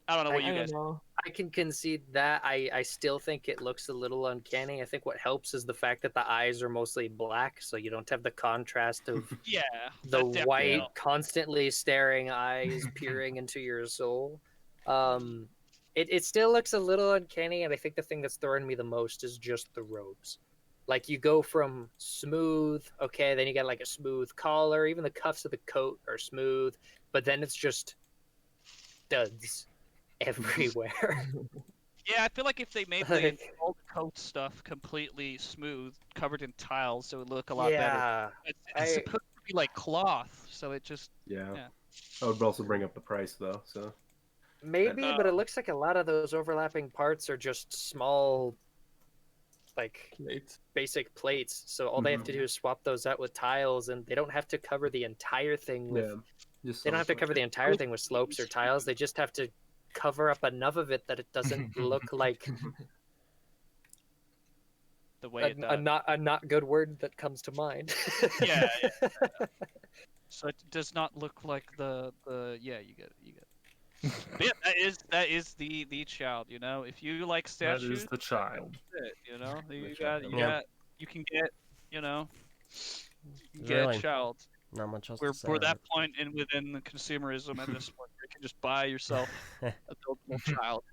I don't know what I you I guys. don't know. I can concede that. I still think it looks a little uncanny. I think what helps is the fact that the eyes are mostly black, so you don't have the contrast of Yeah, the that definitely white, helps. constantly staring eyes peering into your soul. It still looks a little uncanny, and I think the thing that's throwing me the most is just the robes. Like you go from smooth, okay, then you got like a smooth collar, even the cuffs of the coat are smooth, but then it's just studs everywhere. Yeah, I feel like if they made Like- all the coat stuff completely smooth, covered in tiles, it would look a lot better. Yeah, It's supposed to be like cloth, so it just Yeah. Yeah. I would also bring up the price though. So maybe, but it looks like a lot of those overlapping parts are just small, like Plates. basic plates. So all they have to do is swap those out with tiles, and they don't have to cover the entire thing with yeah. Just They don't have to so- cover the entire thing with slopes or tiles. They just have to cover up enough of it that it doesn't look like The way it a does. not good word that comes to mind. Yeah, So it does not look like the yeah, you get it. But yeah, that is the child, you know. If you like That statues, is the child. that's it, you know. You child. you can get, you know, you can get Really? a child. Not much else We're to say. we're on that it. point in within the consumerism at this point where you can just buy yourself a buildable child.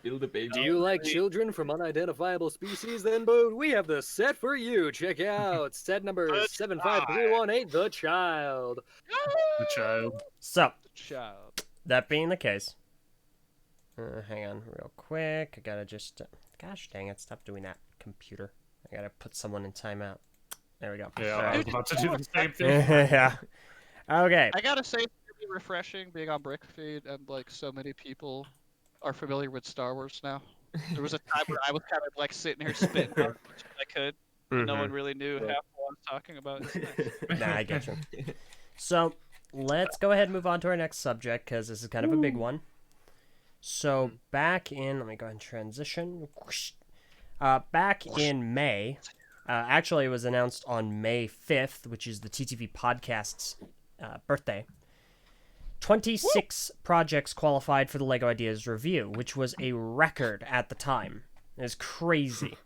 Build a baby. Do you like children from unidentifiable species? Then, Boo, we have the set for you. Check out set number The 75318, The Child. The child. So, Child. that being the case, hang on real quick. I gotta just, gosh dang it, stop doing that, computer. I gotta put someone in timeout. There we go. Yeah, All I right. was about to do the same thing. Yeah. Okay. I gotta say, it's really refreshing being on BrickFeed, and like so many people are familiar with Star Wars now. There was a time where I was kind of like sitting here spitting out as much as I could. And no one really knew half what I was talking about. It's nice. Nah, I get you. So, let's go ahead and move on to our next subject, because this is kind of a big one. So, back in, let me go ahead and transition. Back in May, actually it was announced on May 5th, which is the TTV podcast's birthday. 26 projects qualified for the LEGO Ideas Review, which was a record at the time. It was crazy.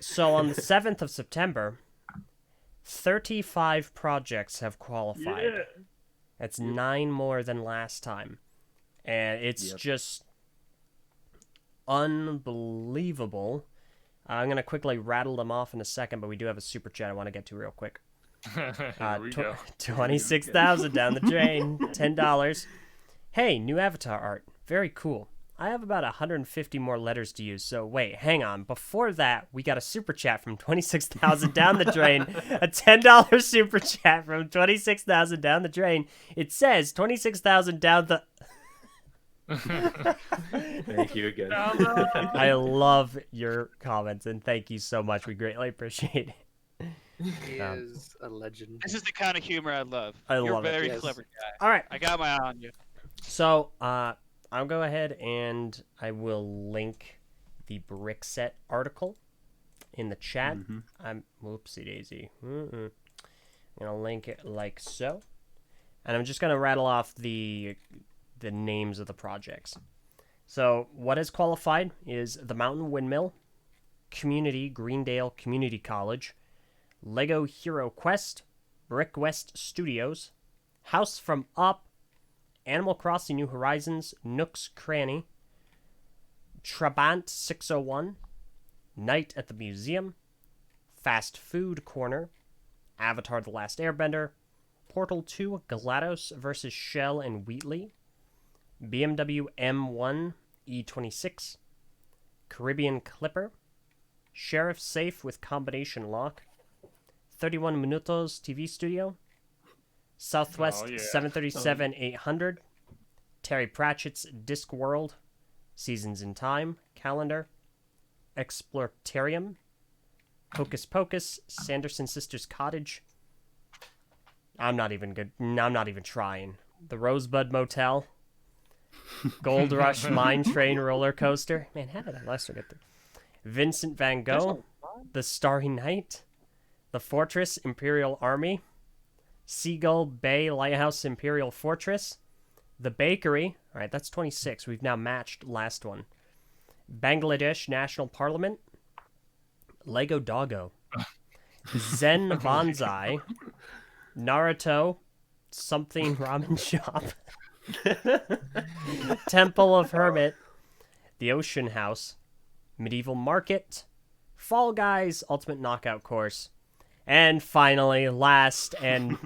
So on the 7th of September, 35 projects have qualified. Yeah. That's 9 more than last time. And it's just unbelievable. I'm going to quickly rattle them off in a second, but we do have a super chat I want to get to real quick. Here we go. 26,000 down the drain. $10. Hey, new avatar art. Very cool. I have about 150 more letters to use, so wait, hang on. Before that, we got a super chat from 26,000 down the drain. A $10 super chat from 26,000 down the drain. It says 26,000 down the... Thank you again. I love your comments, and thank you so much. We greatly appreciate it. He is a legend. This is the kind of humor I love. I You're love a it. very Yes. clever guy. All right. I got my eye on you. So, I'll go ahead and I will link the brick set article in the chat. I'm whoopsie daisy. I'm gonna link it like so, and I'm just gonna rattle off the names of the projects. So, what is qualified is the Mountain Windmill, Community Greendale Community College, Lego Hero Quest, Brick West Studios, House from Up, Animal Crossing New Horizons, Nook's Cranny, Trabant 601, Night at the Museum, Fast Food Corner, Avatar The Last Airbender, Portal 2 GLaDOS vs. Shell and Wheatley, BMW M1 E26, Caribbean Clipper, Sheriff Safe with Combination Lock, 31 Minutos TV Studio, Southwest 737 800, Terry Pratchett's Discworld, Seasons in Time, Calendar, Explortarium, Hocus Pocus, Sanderson Sisters Cottage. I'm not even trying. The Rosebud Motel, Gold Rush Mine Train Roller Coaster. Man, how did I last get through? Vincent Van Gogh, The Starry Night, The Fortress Imperial Army, Seagull Bay Lighthouse Imperial Fortress, The Bakery. All right, that's 26. We've now matched last one. Bangladesh National Parliament, Lego Doggo, Zen Bonsai, Naruto, Something Ramen Shop, Temple of Hermit, The Ocean House, Medieval Market, Fall Guys Ultimate Knockout Course, and finally, last and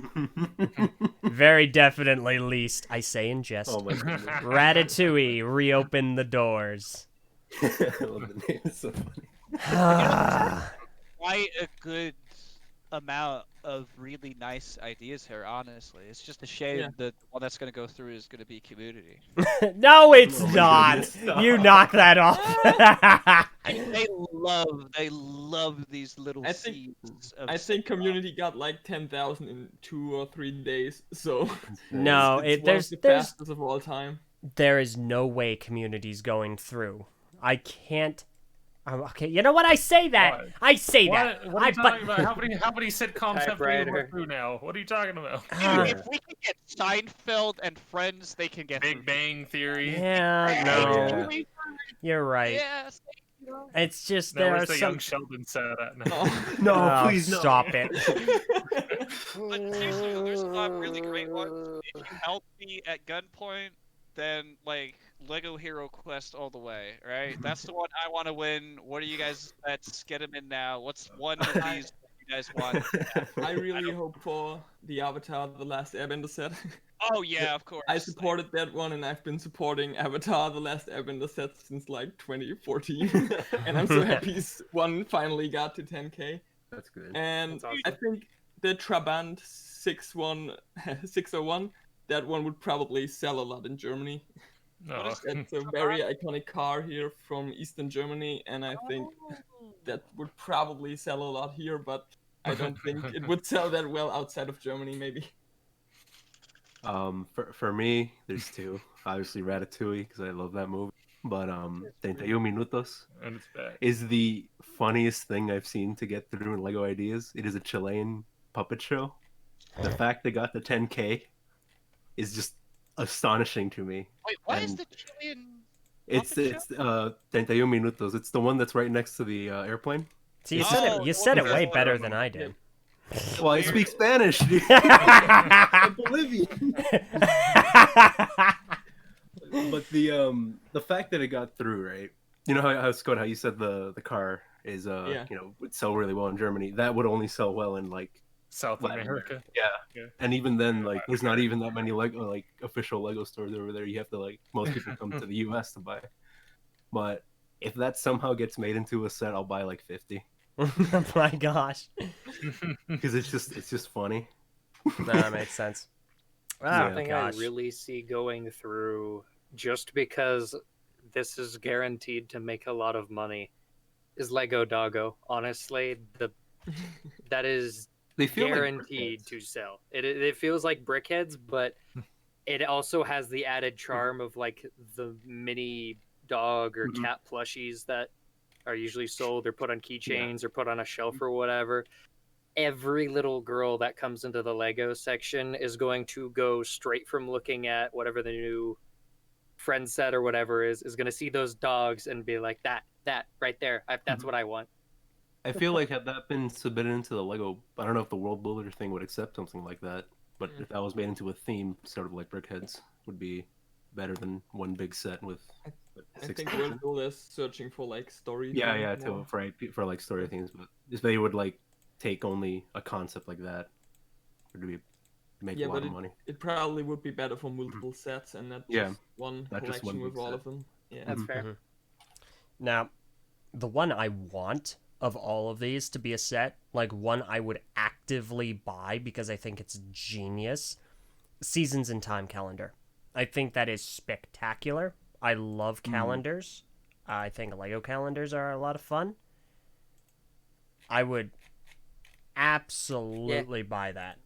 very definitely least, I say in jest, Oh my goodness. Ratatouille, Reopen the Doors. I love the name. It's so funny. Quite a good amount of really nice ideas here, honestly. It's just a shame that the one that's going to go through is going to be Community. No, it's Oh my not. goodness, stop. You knock that off. They love these little I think- seeds. Of I think community got like 10,000 in 2 or 3 days, so No, it's one there's of the fastest of all time. there is no way community's going through. I can't. Okay, you know what? I say that. What? I say that. What are you talking but about? How many sitcoms have we Typewriter. worked through now? What are you talking about? Dude, if we can get Seinfeld and Friends, they can get Big Bang Theory. yeah, Oh, no, yeah. you're right. Yes. It's just Now, there are where's the some. young Sheldon set at now? Oh. No, Oh, please no. stop it. But seriously, there's a lot of really great ones. If you held me at gunpoint, then like Lego Hero Quest all the way, right? That's the one I want to win. What are you guys? Let's get them in now. What's one of these you guys want? I really hope for the Avatar: The Last Airbender set. Oh yeah, of course. I supported that one, and I've been supporting Avatar: The Last Airbender set since like 2014, and I'm so happy one finally got to 10k. That's good. And That's awesome. I think the Trabant 601, that one would probably sell a lot in Germany. No. It's a very iconic car here from Eastern Germany, and I think that would probably sell a lot here, but I don't think it would sell that well outside of Germany, maybe. For me, there's two. Obviously, Ratatouille because I love that movie. But 31 Minutos And it's bad. is the funniest thing I've seen to get through in Lego Ideas. It is a Chilean puppet show. The fact they got the 10K is just astonishing to me. Wait, what is And the Chilean? It's Puppet it's 31 Minutos. It's the one that's right next to the airplane. See, you said it. Oh, You said it okay. way better than I did. Well, I speak Spanish, dude. yeah, I'm Bolivian. But the fact that it got through, right? You know how Scott, how you said the car is Yeah. you know, would sell really well in Germany. That would only sell well in like South Latin America. yeah. And even then, like, there's not even that many Lego like official Lego stores over there. You have to like most people come to the U.S. to buy. But if that somehow gets made into a set, I'll buy like 50 oh my gosh. because it's just funny. No, that makes sense. Oh, Yeah. Something gosh. I really see going through, just because this is guaranteed to make a lot of money, is Lego Doggo. Honestly, that is They feel guaranteed like to sell. It feels like BrickHeads, but it also has the added charm of like the mini dog or Mhm. cat plushies that are usually sold or put on keychains or put on a shelf or whatever. Every little girl that comes into the Lego section is going to go straight from looking at whatever the new friend set or whatever is going to see those dogs and be like, that right there, that's Mhm. what I want. I feel like had that been submitted into the Lego, I don't know if the World Builder thing would accept something like that, but if that was made into a theme, sort of like BrickHeads, would be better than one big set with I 6 think pictures. World Builder is searching for like story. Yeah, theme yeah, more. for like story things, but if they would like take only a concept like that, it would be make Yeah, a lot but of money. It probably would be better for multiple sets and not Yeah, just one not just collection one with big all set. of them. Yeah. That's fair. Mhm. Now, the one I want of all of these to be a set, like one I would actively buy because I think it's genius, Seasons and Time Calendar. I think that is spectacular. I love calendars. I think Lego calendars are a lot of fun. I would absolutely buy that.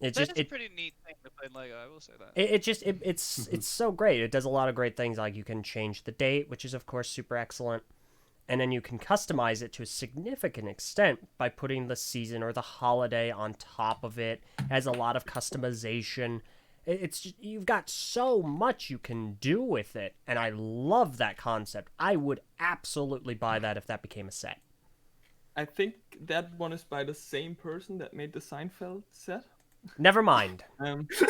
It That just is a it pretty neat thing to play in Lego. I will say that. it's so great. It does a lot of great things, like you can change the date, which is of course super excellent, and then you can customize it to a significant extent by putting the season or the holiday on top of it. It has a lot of customization. It's just, you've got so much you can do with it, and I love that concept. I would absolutely buy that if that became a set. I think that one is by the same person that made the Seinfeld set. Never mind. I'm not sure.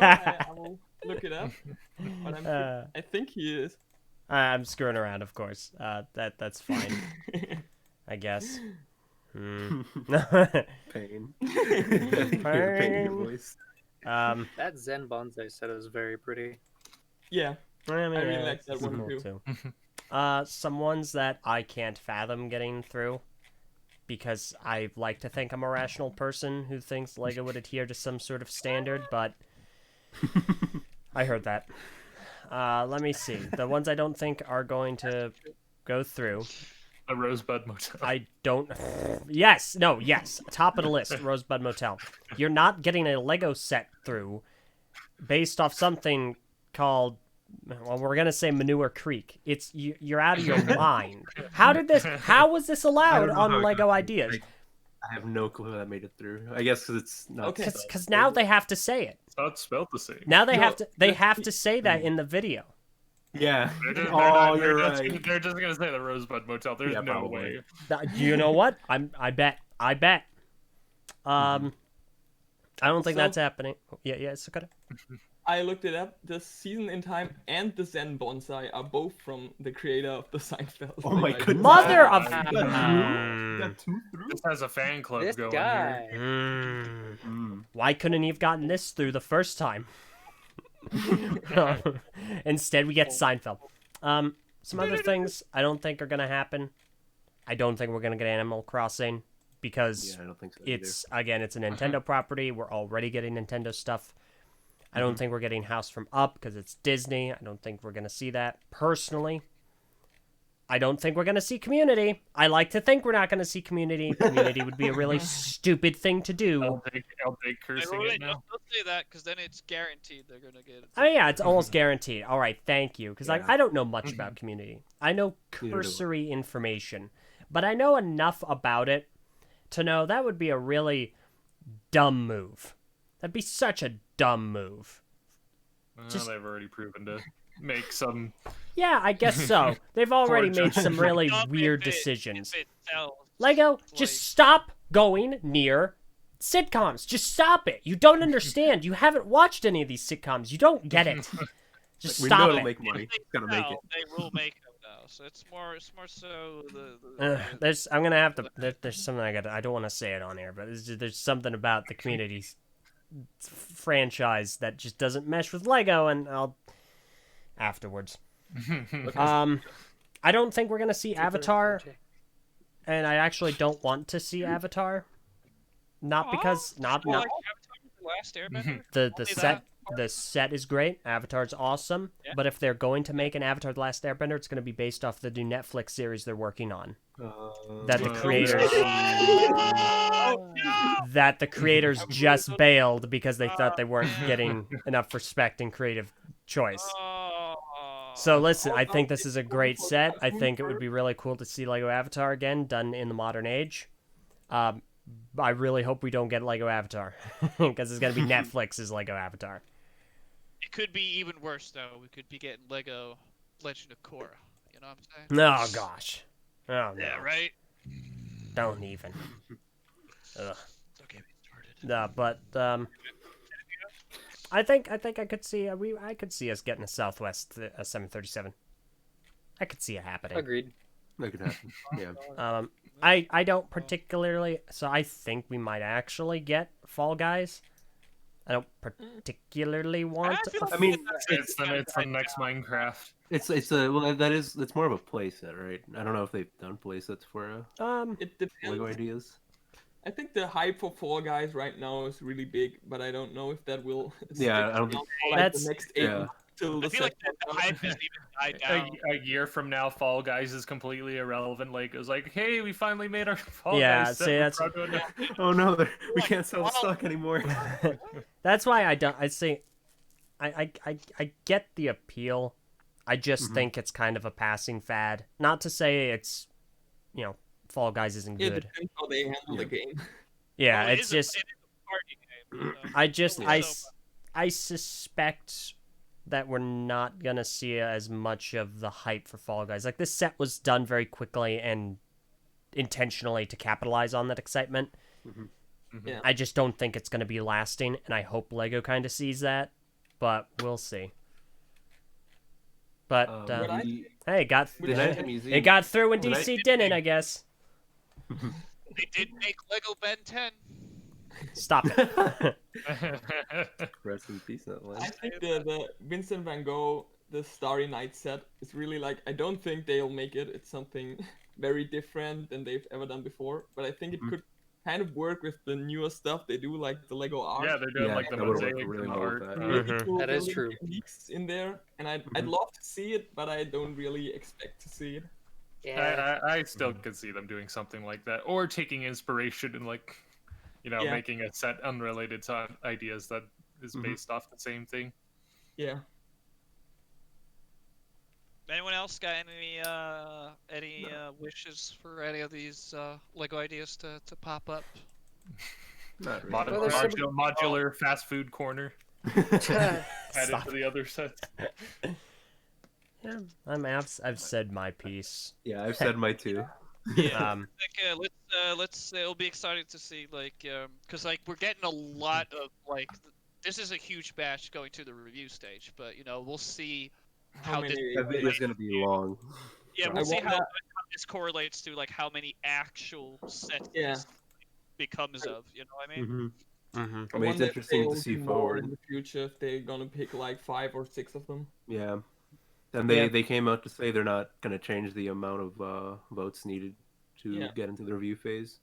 I will look it up. But I think he is. I'm screwing around, of course. That's fine, I guess. Pain. Pain in your voice. That Zen Bonsai set is very pretty. Yeah. I mean, I really yeah, like that it's one cool too. Some ones that I can't fathom getting through, because I like to think I'm a rational person who thinks Lego would adhere to some sort of standard, but I heard that. Let me see. The ones I don't think are going to go through. A Rosebud Motel. I don't. Yes. Top of the list, Rosebud Motel. You're not getting a Lego set through based off something called. Well, we're gonna say Manure Creek. You're out of your mind. How was this allowed on Lego Ideas? I have no clue how that made it through. I guess because it's not. Okay. Because now they have to say it. It's not spelled the same. Now they have to say that in the video. Yeah. They're You're just, right. they're just gonna say the Rosebud Motel. There's Yeah, no probably. way. You know what? I bet. I don't think So- that's happening. Yeah, it's okay. I looked it up. The Season in Time and the Zen Bonsai are both from the creator of the Seinfeld. Oh my Like, goodness. Mother of. Got two through. This has a fan club This going guy. here. Why couldn't he have gotten this through the first time? Instead, we get Seinfeld. Some other things I don't think are gonna happen. I don't think we're gonna get Animal Crossing because Yeah, I don't think so. it's a Nintendo property. We're already getting Nintendo stuff. I don't think we're getting House from Up because it's Disney. I don't think we're gonna see that personally. I don't think we're gonna see Community. I like to think we're not gonna see Community. Community would be a really stupid thing to do. LD cursing it now. Don't say that, because then it's guaranteed they're gonna get it. Oh yeah, it's almost guaranteed. All right, thank you. Because Yeah. I don't know much about Community. I know do I. cursory information, but I know enough about it to know that would be a really dumb move. That'd be such a dumb move. Well, Just- they've already proven to make some. Yeah, I guess so. They've already Poor made some really Dumb weird if it- decisions. if it sells. Lego, It's just like- stop going near sitcoms. Just stop it. You don't understand. You haven't watched any of these sitcoms. You don't get it. Just We know stop it'll it. make money. If they It's gonna make sell, it. They will make them now, so it's more so the I'm gonna have to. There's something I don't want to say it on air, but there's something about the Community franchise that just doesn't mesh with Lego, and I'll afterwards. I don't think we're gonna see Avatar, and I actually don't want to see Avatar. Not because not Like Avatar: The Last Airbender. the Only set. that The set is great. Avatar's awesome. Yeah. But if they're going to make an Avatar: The Last Airbender, it's going to be based off the new Netflix series they're working on. That the creators that the creators just bailed because they thought they weren't getting enough respect and creative choice. So listen, I think this is a great set. I think it would be really cool to see Lego Avatar again done in the modern age. I really hope we don't get Lego Avatar because it's going to be Netflix's Lego Avatar. It could be even worse though. We could be getting Lego Legend of Korra. You know what I'm saying? Oh gosh. Oh no. Yeah, right. Don't even. Ugh. Don't get me started. No, but I think I could see I could see us getting a Southwest 737. I could see it happening. Agreed. That could happen. Yeah. I don't particularly, so I think we might actually get Fall Guys. I don't particularly want. I mean, it's the next Minecraft. It's more of a playset, right? I don't know if they've done playsets for It depends. Lego Ideas. I think the hype for Fall Guys right now is really big, but I don't know if that will. Yeah, I don't stick think- for, like, That's- the next 8 yeah. months till the I feel like set the comes out. hype hasn't even died down. A year from now, Fall Guys is completely irrelevant. Like it was like, hey, we finally made our Fall Yeah, Guys. set. see, We're that's- proud to announce- Oh no, we can't sell the stock anymore. That's why I don't. I see. I get the appeal. I just think it's kind of a passing fad. Not to say it's, Fall Guys isn't It good. depends how they handle the game. Yeah, Well, it it's is just. it is a party game. So I just only I, so s- I suspect that we're not gonna see as much of the hype for Fall Guys. Like this set was done very quickly and intentionally to capitalize on that excitement. Yeah. I just don't think it's gonna be lasting, and I hope Lego kind of sees that, but we'll see. But What I- hey, it got The Nighttime Museum. it got through when the DC night- didn't, I guess. They did make Lego Ben 10. Stop it. Rest in peace, that I last. think the Vincent Van Gogh, the Starry Night set is really like, I don't think they'll make it. It's something very different than they've ever done before, but I think it could kind of work with the newer stuff they do, like the Lego art. Yeah, they're doing Yeah, like the that would've mosaic worked really and well with art. that. Really Mhm. cool That is building true. techniques in there, and I'd Mhm. love to see it, but I don't really expect to see it. Yeah. I still could see them doing something like that, or taking inspiration and like, Yeah. making a set unrelated to ideas that is Mhm. based off the same thing. Yeah. Anyone else got any wishes for any of these Lego ideas to pop up? Not really. Modern, Well, there's some- modular fast food corner added Stop. to the other sets. Yeah, I've said my piece. Yeah, I've said my two. Um, Let's it'll be exciting to see because we're getting a lot of this is a huge batch going to the review stage, but we'll see how this many? That video's gonna be long. we'll see wonder- how this correlates to how many actual sets Yeah. this becomes of, you know what I mean? Mm-hmm. mhm. I mean, it's wonder if interesting they'll to see do more forward. in the future if they're gonna pick like 5 or 6 of them. Yeah. And Yeah. they came out to say they're not going to change the amount of votes needed to Yeah. get into the review phase.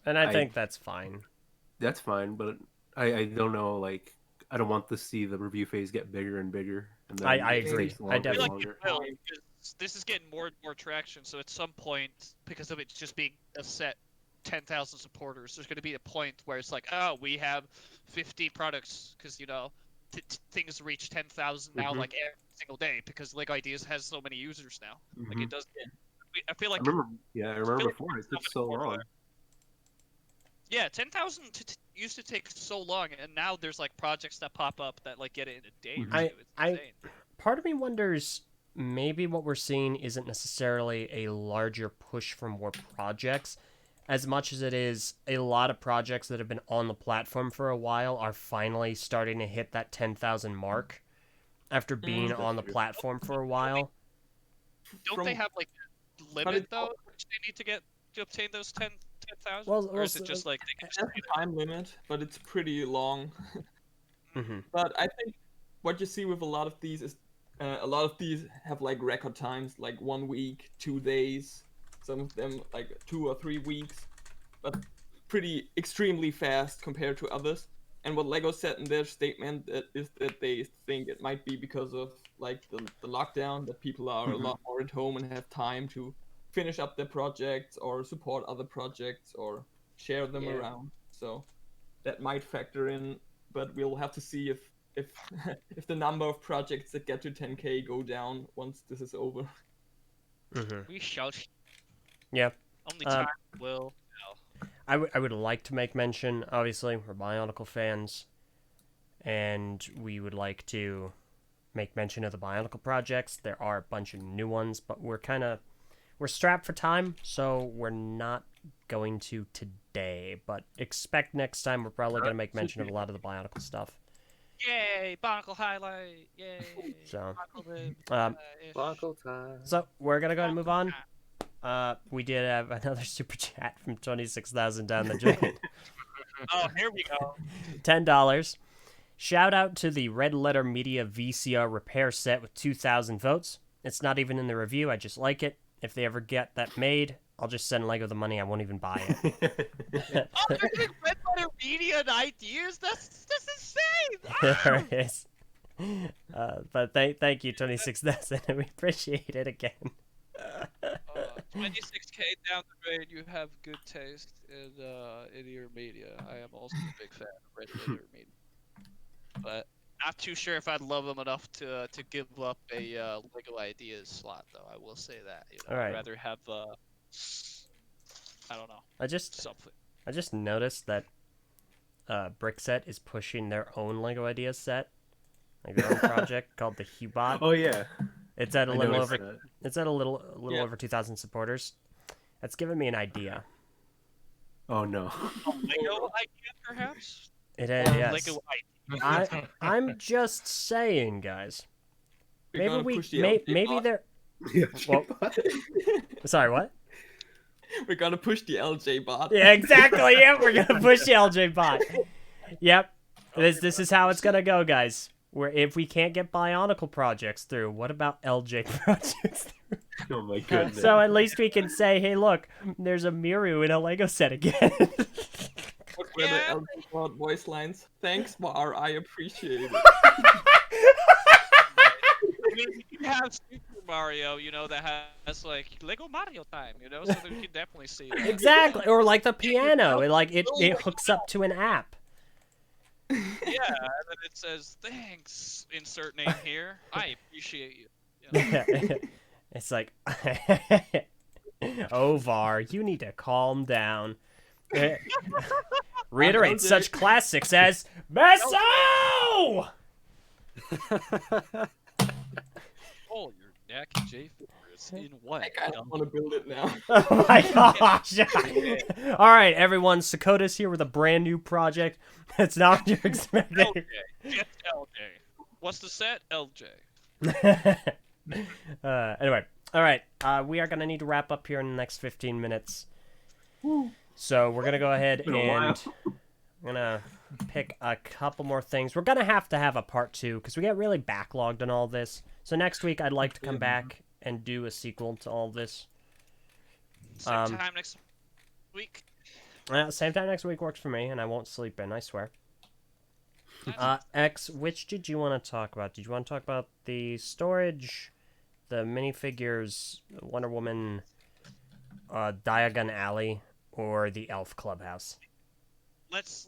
And I I- think that's fine. That's fine, but I don't know, like, I don't want to see the review phase get bigger and bigger. And then I it agree. takes I longer and definitely- longer. Will, because this is getting more and more traction. So at some point, because of it just being a set 10,000 supporters, there's going to be a point where it's like, oh, we have 50 products because things reach 10,000 now, Mhm. like every single day because Lego Ideas has so many users now. Like Mhm. it does. I feel I like remember like before it took so so many more long. yeah, 10,000 used to take so long, and now there's like projects that pop up that get it in a day or Mhm. two. It's insane. Part of me wonders maybe what we're seeing isn't necessarily a larger push for more projects, as much as it is a lot of projects that have been on the platform for a while are finally starting to hit that 10,000 mark after being that's on the true. platform for a while. Don't they have like a limit it's though, which they need to get to obtain those 10,000? Well, or is it also, just like they can It just has a time limit, but it's pretty long. hmm But I think what you see with a lot of these is a lot of these have like record times, like 1 week, 2 days. Some of them like 2 or 3 weeks, but pretty extremely fast compared to others. And what Lego said in their statement is that they think it might be because of like the lockdown, that people are a lot more at home and have time to finish up their projects or support other projects or share them Yeah. around. So that might factor in, but we'll have to see if if the number of projects that get to 10K go down once this is over. hmm we shall. Yeah. Only Um, time will. I would like to make mention, obviously, we're Bionicle fans, and we would like to make mention of the Bionicle projects. There are a bunch of new ones, but we're strapped for time, so we're not going to today, but expect next time we're probably going to make mention of a lot of the Bionicle stuff. Yay! Barnacle highlight! Yay! So, Barnacle live, ish. Buckle time. so we're going to go ahead and move on. We did have another super chat from 26,000 down the drain. Oh, here we go. $10. Shout out to the Red Letter Media VCR repair set with 2,000 votes. It's not even in the review. I just like it. If they ever get that made, I'll just send Lego the money. I won't even buy it. Oh, they're doing Red Letter Media and ideas. That's insane. There it is. But thank you, 26,000. We appreciate it again. 26K down the drain, you have good taste in your media. I am also a big fan of Red Letter Media, but not too sure if I'd love them enough to give up a Lego Ideas slot, though. I will say that. All right. I'd rather have I don't know, I just something. noticed that Brickset is pushing their own Lego Ideas set, like their own project called the Hubot. Oh yeah. It's at a I little noticed over. that. It's at a little Yeah. over 2,000 supporters. That's giving me an idea. Oh no. A Lego idea, perhaps. It is, Or yes. Lego idea. I'm just saying, guys. We're Maybe gonna we push the LJ maybe bot. they're. Well- Sorry, what? We're gonna push the LJ bot. Yeah, exactly. Yep, we're gonna push the LJ bot. Yep. This is how it's gonna go, guys. Where if we can't get Bionicle projects through, what about LJ projects through? Oh my goodness. So at least we can say, hey, look, there's a Miru in a Lego set again. What were the LG Cloud voice lines? Thanks, Bar. I appreciate it. I mean, you have Super Mario, that has like Lego Mario time, so you can definitely see that. Exactly, or like the piano, it hooks up to an app. Yeah, and then it says, thanks, insert name here. I appreciate you. It's like, oh, Var, you need to calm down. Reiterate such classics as Meso! Oh, your neck, J fingers in what? I don't want to build it now. Oh my gosh! All right, everyone, Sakota's here with a brand new project. It's not what you're expecting. LJ. Just LJ. What's the set? LJ. Anyway, all right. We are gonna need to wrap up here in the next 15 minutes. So we're gonna go ahead Been a and while. I'm gonna pick a couple more things. We're gonna have to have a part 2 because we get really backlogged on all this. So next week I'd like to come back and do a sequel to all this. Same time next week. Same time next week works for me, and I won't sleep in, I swear. X, which did you want to talk about? Did you want to talk about the storage, the minifigures, Wonder Woman, Diagon Alley, or the Elf Clubhouse? Let's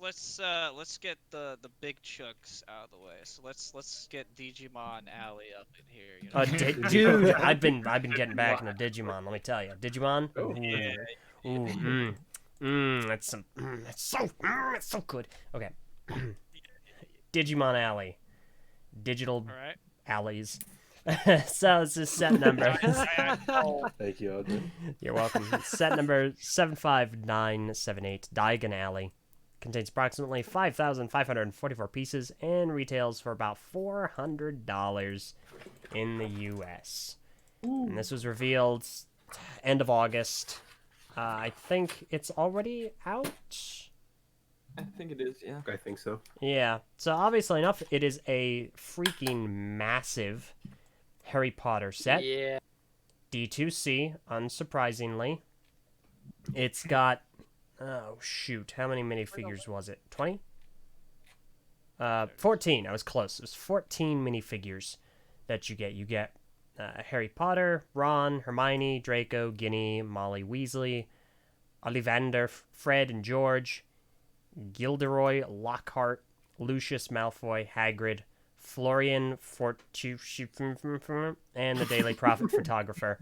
get the big chunks out of the way. So let's get Digimon Alley up in here. Dude, I've been getting back into Digimon. Let me tell you, Digimon. Oh. That's so good. Okay, Digimon Alley, digital All right. alleys. So this is set number. Thank you, Audrey. You're welcome. Set number 75978, Diagon Alley. Contains approximately 5,544 pieces and retails for about $400 in the U.S. And this was revealed end of August. I think it's already out. I think it is, yeah. I think so. Yeah. So obviously enough, it is a freaking massive Harry Potter set. Yeah. D2C, unsurprisingly. It's got, oh shoot, how many minifigures was it? 20? 14. I was close. It was 14 minifigures that you get. You get Harry Potter, Ron, Hermione, Draco, Ginny, Molly Weasley, Ollivander, Fred and George, Gilderoy, Lockhart, Lucius Malfoy, Hagrid, Florian Fortunato, and the Daily Prophet photographer.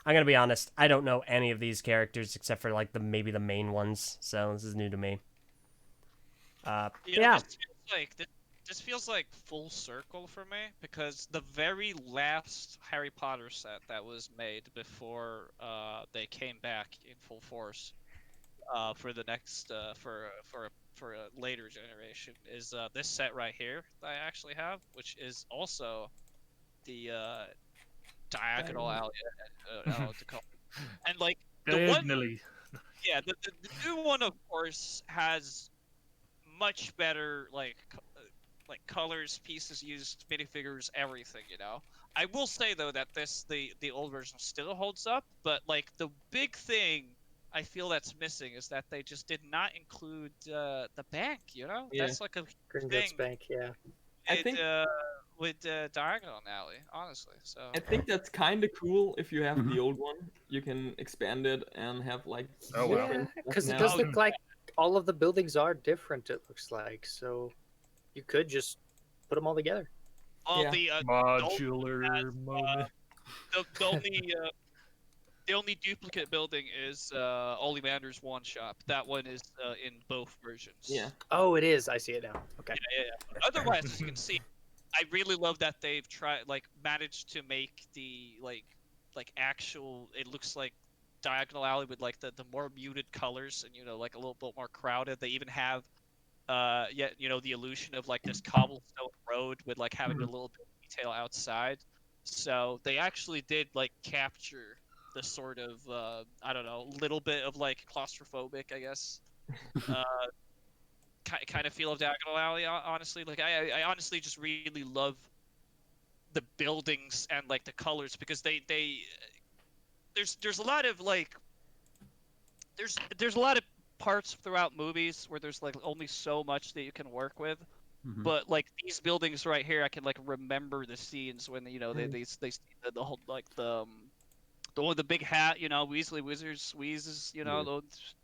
I'm gonna be honest, I don't know any of these characters except for like maybe the main ones, so this is new to me. Yeah. This feels like full circle for me because the very last Harry Potter set that was made before they came back in full force for the next for a later generation is this set right here that I actually have, which is also the diagonal alley. I don't know what to call it. And like the one, Diagonally. yeah, the new one of course has much better like colors, pieces used, minifigures, everything. I will say though that the old version still holds up, but like the big thing I feel that's missing is that they just did not include the bank. Yeah. That's like a Gringotts thing. Bank, yeah. I think with Diagon Alley, honestly. So I think that's kind of cool if you have the old one. You can expand it and have like Oh, wow. different Because it stuff does now. look like all of the buildings are different, it looks like. So you could just put them all together. well, Yeah. the Modular moment. the only duplicate building is Ollivander's one shop. That one is in both versions. Yeah. Oh, it is. I see it now. Okay. Yeah. Otherwise, as you can see, I really love that they've managed to make the like actual. It looks like Diagonal Alley with like the more muted colors and like a little bit more crowded. They even have the illusion of like this cobblestone road with like having a little bit of detail outside. So they actually did like capture the sort of I don't know, little bit of like claustrophobic, I guess, kind of feel of Diagonal Alley. Honestly, like I honestly just really love the buildings and like the colors because there's a lot of like there's a lot of parts throughout movies where there's like only so much that you can work with. But like these buildings right here, I can like remember the scenes when they see the whole like the one with the big hat, Weasley Wizards Wheezes, those.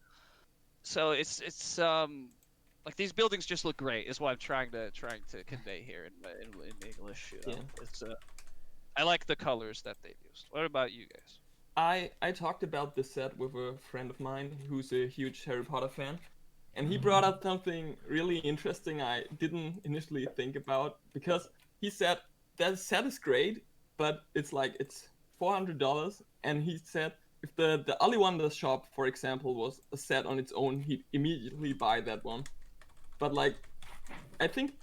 So it's like these buildings just look great is what I'm trying to convey here in English. It's I like the colors that they've used. What about you guys? I talked about this set with a friend of mine who's a huge Harry Potter fan, and he brought up something really interesting I didn't initially think about, because he said that set is great, but it's $400, and he said if the Ollivander shop, for example, was a set on its own, he'd immediately buy that one. But like, I think,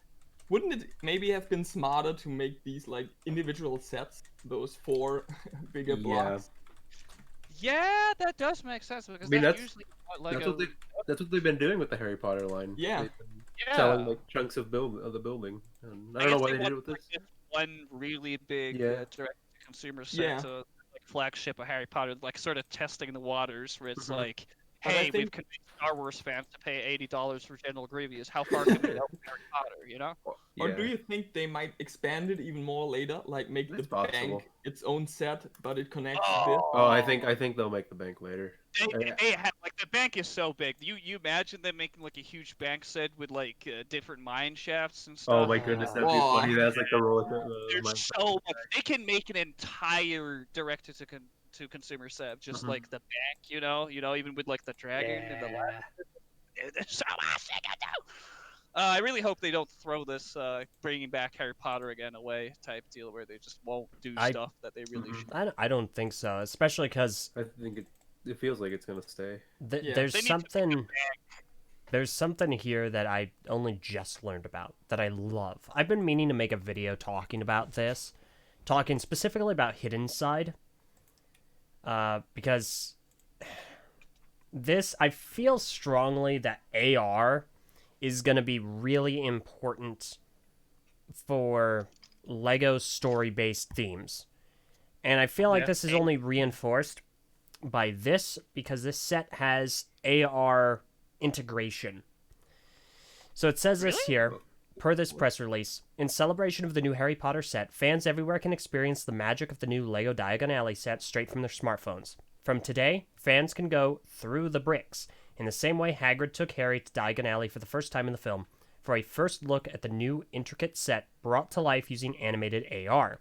wouldn't it maybe have been smarter to make these like individual sets, those 4 bigger blocks? Yeah, that does make sense because I mean, that's usually what that's what they've been doing with the Harry Potter line. Yeah. They've been selling like chunks of the building. And I don't know what they did with this. One really big direct-to-consumer set Yeah. to like flagship of Harry Potter, like sort of testing the waters, where it's like, But I hey, think- we've convinced Star Wars fans to pay $80 for General Grievous. How far can we help Harry Potter? Or do you think they might expand it even more later, like make It's the possible. bank its own set, but it connects Oh. this? Oh, I think they'll make the bank later. They have, like, the bank is so big. You imagine them making like a huge bank set with like different mine shafts and stuff. Oh my goodness, that'd be Whoa. funny. That's like the roller There's coaster. so much. They can make an entire to consumer set, just like the bank, even with like the dragon and the ladder. There's so much they can do. I really hope they don't throw this bringing back Harry Potter again away type deal where they just won't do stuff that they really should. I don't think so, especially because I think it feels like it's gonna stay. there's They need to make something. There's something here that I only just learned about that I love. I've been meaning to make a video talking about this, talking specifically about Hidden Side, because I feel strongly that AR is going to be really important for Lego story-based themes. And I feel like this is only reinforced by this, because this set has AR integration. So it says this here, per this press release, in celebration of the new Harry Potter set, fans everywhere can experience the magic of the new Lego Diagon Alley set straight from their smartphones. From today, fans can go through the bricks, in the same way Hagrid took Harry to Diagon Alley for the first time in the film, for a first look at the new intricate set brought to life using animated AR.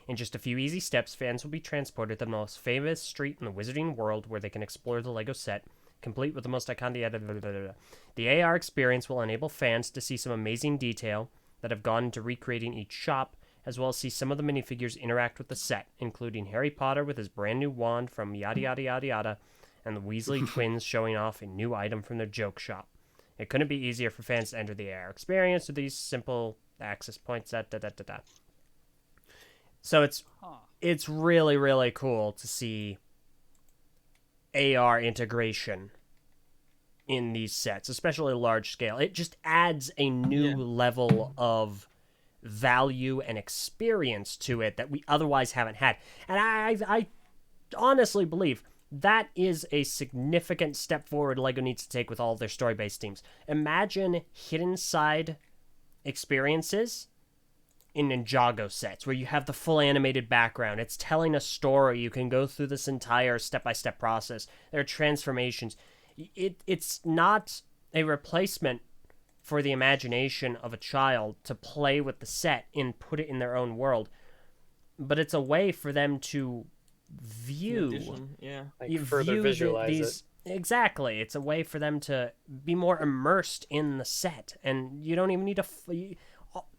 In just a few easy steps, fans will be transported to the most famous street in the wizarding world, where they can explore the Lego set, complete with the most iconic... The AR experience will enable fans to see some amazing detail that have gone into recreating each shop, as well as see some of the minifigures interact with the set, including Harry Potter with his brand new wand from yada yada yada yada, and the Weasley twins showing off a new item from their joke shop. It couldn't be easier for fans to enter the AR experience with these simple access points. So it's really, really cool to see AR integration in these sets, especially large scale. It just adds a new level of value and experience to it that we otherwise haven't had. And I honestly believe that is a significant step forward Lego needs to take with all of their story-based themes. Imagine Hidden Side experiences in Ninjago sets, where you have the full animated background. It's telling a story. You can go through this entire step-by-step process. There are transformations. It's not a replacement for the imagination of a child to play with the set and put it in their own world, but it's a way for them to view, further visualize it. Exactly. It's a way for them to be more immersed in the set, and you don't even need to...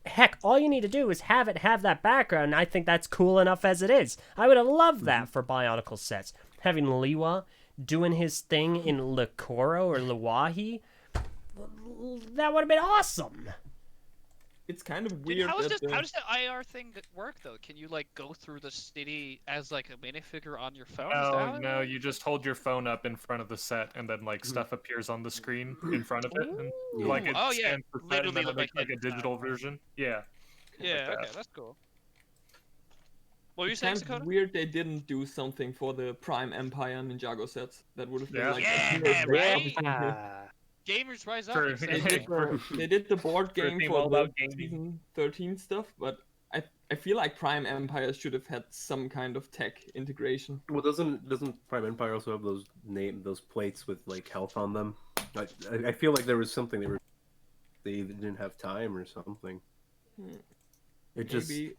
Heck, all you need to do is have that background, and I think that's cool enough as it is. I would have loved that for Bionicle sets. Having Liwa doing his thing in Lekoro or Luwahi, that would have been awesome. it's kind of Dude, weird. how that does the IR thing work though? Can you like go through the city as like a minifigure on your phone? Is that how No, it no, works? you just hold your phone up in front of the set, and then like stuff appears on the screen in front of it, and Yeah. like it Oh, yeah, scans the set, and literally then it makes like like a inside. digital version. Yeah. Yeah, that. okay, that's cool. What were you it's saying, kind of Dakota? weird they didn't do something for the Prime Empire Ninjago sets. That would have been Yeah. like Yeah, a great right? opportunity. Gamers rise up. For- Exactly. They did the board For a game team for all the about gaming. season 13 stuff, but I feel like Prime Empire should have had some kind of tech integration. Well, doesn't Prime Empire also have those plates with like health on them? I feel like there was something they didn't have time or something. Hmm. It just Maybe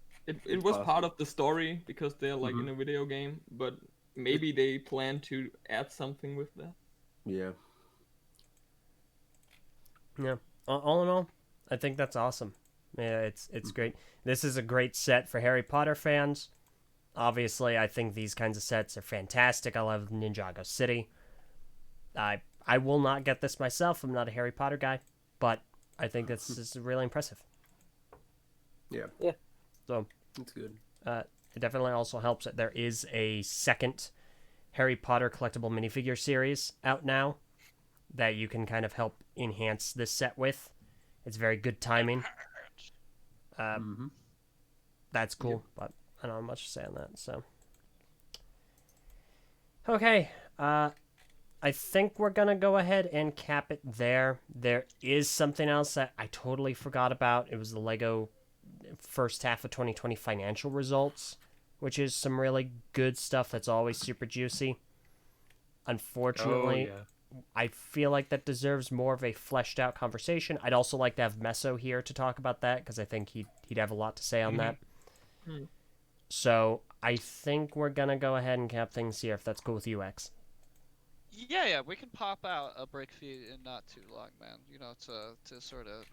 it was part of the story because they're like in a video game, but maybe they plan to add something with that. yeah. Yeah. All in all, I think that's awesome. Yeah, it's great. This is a great set for Harry Potter fans. Obviously, I think these kinds of sets are fantastic. I love Ninjago City. I will not get this myself. I'm not a Harry Potter guy, but I think this is really impressive. Yeah. Yeah. So It's good. it definitely also helps that there is a second Harry Potter collectible minifigure series out now that you can kind of help enhance this set with. It's very good timing. That's cool, but I don't have much to say on that. So, okay, I think we're gonna go ahead and cap it there. There is something else that I totally forgot about. It was the Lego first half of 2020 financial results, which is some really good stuff that's always super juicy. Unfortunately, I feel like that deserves more of a fleshed out conversation. I'd also like to have Meso here to talk about that because I think he'd have a lot to say on that. So I think we're gonna go ahead and cap things here if that's cool with you, X. Yeah, we can pop out a BrickFeed in not too long, man. You know, to sort of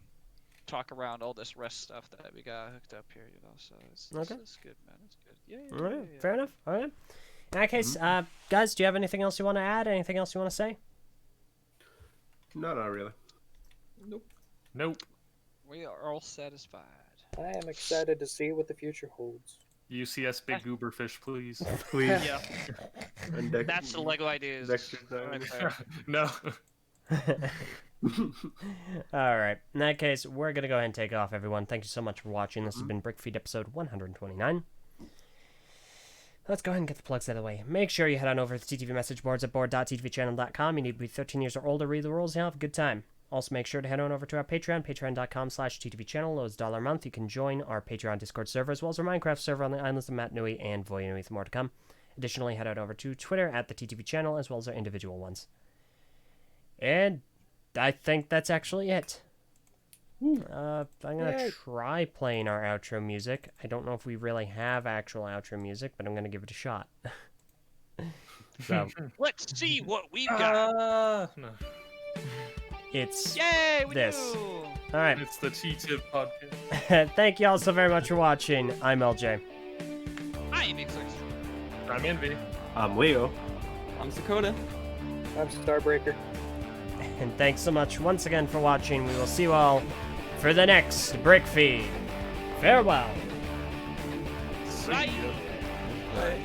talk around all this rest stuff that we got hooked up here. You know, so it's good, man. It's good. Yeah. All right, fair enough. All right. In that case, guys, do you have anything else you want to add? Anything else you want to say? No, not really. Nope. We are all satisfied. I am excited to see what the future holds. UCS big gooberfish, please. Please. Yeah, And that's the Lego ideas. Dexter's right dying. there. No. All right. In that case, we're going to go ahead and take off, everyone. Thank you so much for watching. This has been BrickFeed episode 129. Let's go ahead and get the plugs out of the way. Make sure you head on over to the TTV message boards at board.tvchannel.com. You need to be 13 years or older, read the rules, and have a good time. Also, make sure to head on over to our Patreon, patreon.com/TTVchannel. Loads $1 a month. You can join our Patreon Discord server, as well as our Minecraft server on the islands of Mat Nui and Voya Nui, with more to come. Additionally, head on over to Twitter at the TTV channel, as well as our individual ones. And I think that's actually it. I'm going to try playing our outro music. I don't know if we really have actual outro music, but I'm going to give it a shot. So, Let's see what we've got. No. it's Yay, we this. do. All right. It's the T-Tip podcast. Thank you all so very much for watching. I'm LJ. I'm Mix6. I'm Envy. I'm Leo. I'm Dakota. I'm Starbreaker. And thanks so much once again for watching. We will see you all for the next BrickFeed. Farewell. See Bye. ya. Bye.